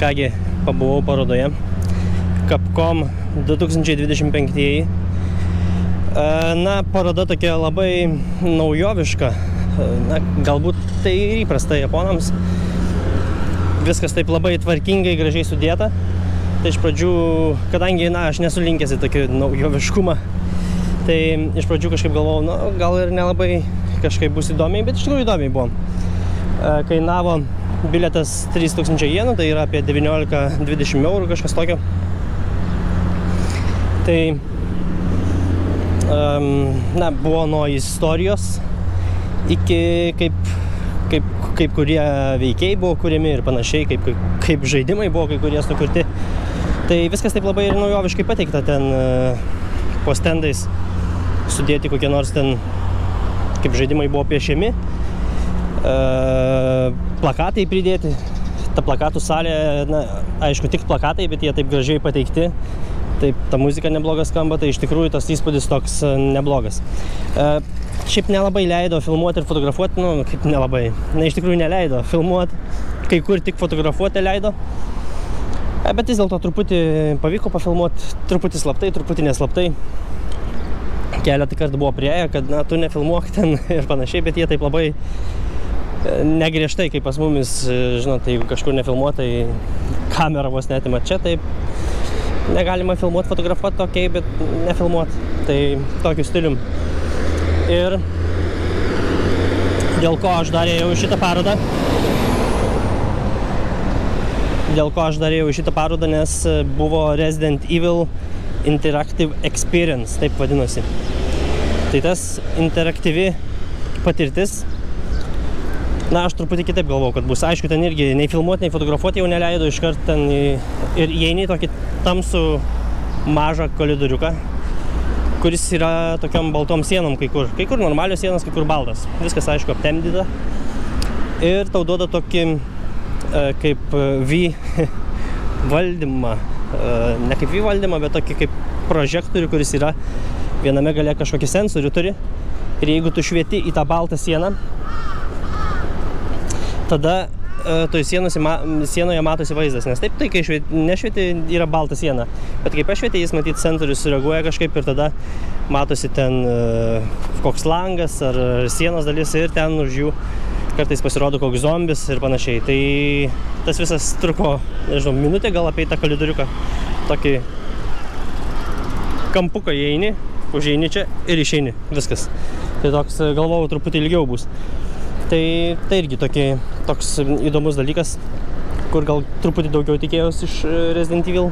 Kągi, pabuvau parodoje. Capcom 2025. Na, paroda tokia labai naujoviška. Na, galbūt tai ir įprasta japonams. Viskas taip labai tvarkingai, gražiai sudėta. Tai iš pradžių, kadangi, na, aš nesu linkęs į tokį naujoviškumą, tai iš pradžių kažkaip galvojau, nu, gal ir nelabai kažkaip bus įdomiai, bet iš tikrųjų įdomiai buvo. Kainavo bilietas 3000 jenų, tai yra apie 19-20 eurų, kažkas tokio. Tai, na, buvo nuo istorijos iki kaip kurie veikiai buvo kuriami ir panašiai, kaip žaidimai buvo kai kurie sukurti. Tai viskas taip labai ir naujoviškai pateikta ten po stendais sudėti kokie nors ten, kaip žaidimai buvo piešiami, plakatai pridėti. Ta plakatų salė, na, aišku, tik plakatai, bet jie taip gražiai pateikti. Taip, ta muzika neblogas skamba, tai iš tikrųjų tas įspūdis toks neblogas. Šiaip nelabai leido filmuoti ir fotografuoti, nu, kaip nelabai. Na, iš tikrųjų neleido filmuoti, kai kur tik fotografuoti leido. Bet vis dėlto truputį pavyko pafilmuoti, truputį slaptai, truputį neslaptai. Keletą kartų buvo prieėję, kad, na, tu nefilmuok ten ir panašiai, bet jie taip labai negriežtai, kaip pas mumis, žinot, jeigu kažkur nefilmuoti, tai kamera vos netima čia, taip negalima filmuoti, fotografuoti, okei, bet nefilmuoti. Tai tokiu stilium. Ir dėl ko aš darėjau šitą parodą? Nes buvo Resident Evil Interactive Experience, taip vadinosi. Tai tas interaktyvi patirtis. Na, aš truputį kitaip galvojau, kad bus. Aišku, ten irgi nei filmuoti, nei fotografuoti jau neleido iškart ten ir įeini tokį tamsų mažą koridoriuką, kuris yra tokiam baltom sienom kai kur. Kai kur normalios sienos, kai kur baltas. Viskas, aišku, aptemdyta. Ir tau duoda tokį kaip valdymą. Ne kaip valdymą, bet tokį kaip prožektorių, kuris yra viename gale kažkokį sensorių turi. Ir jeigu tu švieti į tą baltą sieną, tada toj sienoje matosi vaizdas, nes taip, tai kai nešvieti, yra balta siena. Bet kai pašvieti, jis matyt sensorius sureaguoja kažkaip ir tada matosi ten koks langas ar sienos dalis ir ten už jų kartais pasirodo koks zombis ir panašiai. Tai tas visas truko, nežinau, minutę gal apie tą koridoriuką. Tokį kampuką įeini, užeini čia ir išeini. Viskas. Tai toks, galvojau, truputį ilgiau bus. Tai irgi toks įdomus dalykas, kur gal truputį daugiau tikėjausi iš Resident Evil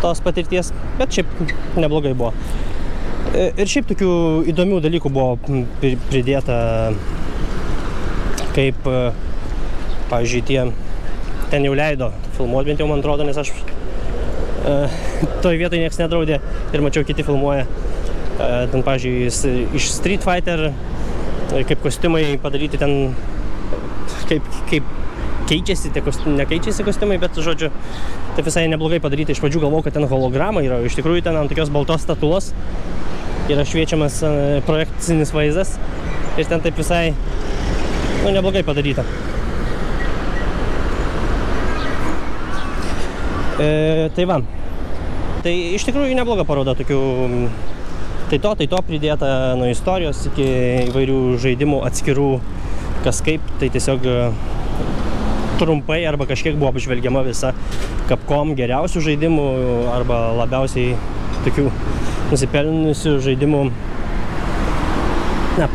tos patirties, bet šiaip neblogai buvo. Ir šiaip tokių įdomių dalykų buvo pridėta, kaip, pavyzdžiui, ten jau leido filmuoti, bent jau man atrodo, nes aš toj vietoj nieks nedraudė ir mačiau kiti filmuoja. Ten, pavyzdžiui, iš Street Fighter, kaip kostiumai padaryti ten, kaip keičiasi, nekeičiasi kostiumai, bet, žodžiu, tai visai neblogai padaryti. Iš pradžių galvojau, kad ten holograma yra, iš tikrųjų ten ant tokios baltos statulos yra šviečiamas projekcinis vaizdas ir ten taip visai, nu, neblogai padaryta. Tai va, tai iš tikrųjų nebloga paroda tokių. Tai to pridėta nuo istorijos iki įvairių žaidimų atskirų, kas kaip, tai tiesiog trumpai arba kažkiek buvo apžvelgiama visa Capcom geriausių žaidimų arba labiausiai tokių nusipelniusių žaidimų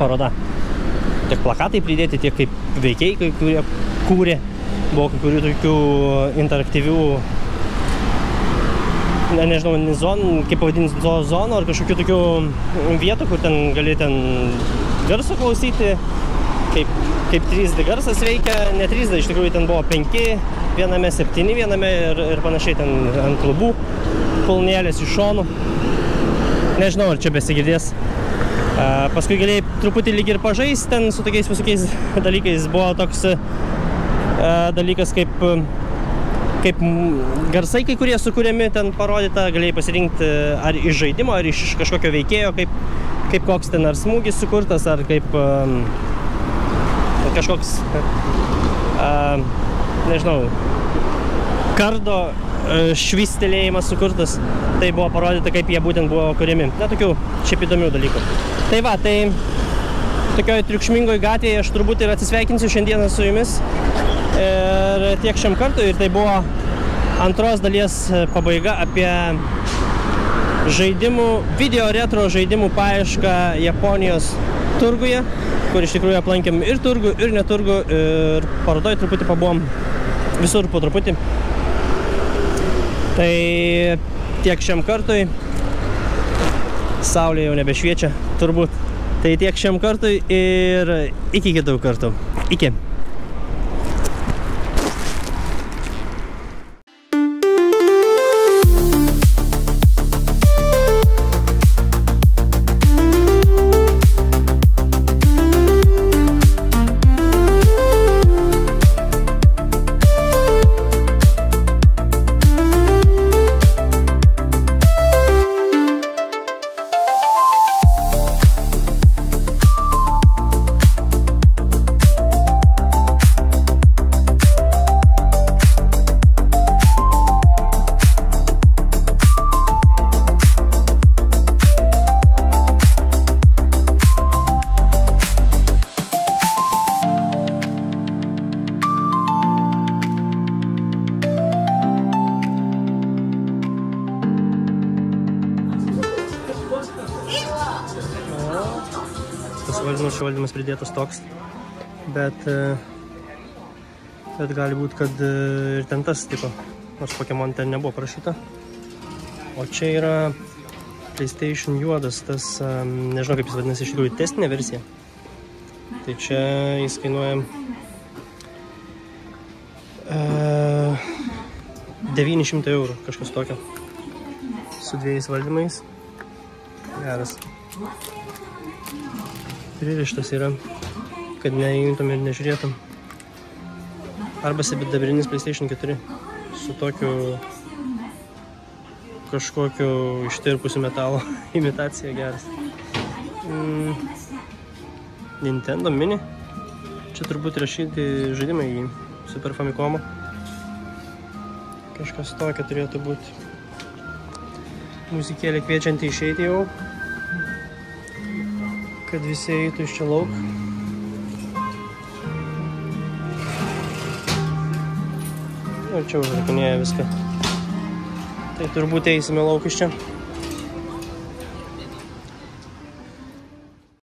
paroda. Tiek plakatai pridėti, tiek kaip veikėjai, kai kurie kūrė, buvo kai kurių tokių interaktyvių, nežinau, kaip pavadinti, zonų ar kažkokių tokių vietų, kur ten gali ten garso klausyti, kaip 3D garsas veikia, ne 3D, iš tikrųjų ten buvo 5, viename 7, viename ir panašiai ten ant lubų, kulnėlės iš šonų. Nežinau, ar čia besigirdės. Paskui galėjai truputį lyg ir pažaisti ten su tokiais visokiais dalykais. Buvo toks dalykas kaip garsai, kai kurie sukūrėmi ten parodyta, galėjai pasirinkti ar iš žaidimo, ar iš kažkokio veikėjo, kaip koks ten ar smūgis sukurtas, ar kaip kažkoks, nežinau, kardo švystelėjimas sukurtas. Tai buvo parodyta, kaip jie būtent buvo kuriami. Na, tokių šiaip įdomių dalykų. Tai va, tai tokioj triukšmingoj gatvėje aš turbūt ir atsisveikinsiu šiandieną su jumis. Ir tiek šiam kartui. Ir tai buvo antros dalies pabaiga apie žaidimų, video retro žaidimų paiešką Japonijos turguje, kur iš tikrųjų aplankėm ir turgų, ir neturgų, ir parodoj truputį pabuvom visur po truputį. Tai tiek šiam kartui. Saulė jau nebešviečia, turbūt. Tai tiek šiam kartui ir iki kitų kartų. Iki. šio valdymas pridėtas toks, bet gali būti, kad ir ten tas tiko, nors Pokemon ten nebuvo parašyta. O čia yra PlayStation juodas, tas, nežinau kaip jis vadinasi, iš tikrųjų testinė versija. Tai čia jis kainuoja 900 €, kažkas tokio, su 2 valdymais. Geras. Pririštas yra, kad neįjungtum ir nežiūrėtum. Arba sidabrinis PlayStation 4 su tokiu kažkokiu ištirpusiu metalo imitacija. Geras. Nintendo Mini. Čia turbūt rašyti žaidimai į Super Famicomą. Kažkas tokio turėtų būti. Muzikėlė kviečianti išeiti jau, kad visi eitų iš čia lauk. Ir čia užrakinėja viską. Tai turbūt eisime lauk iš čia.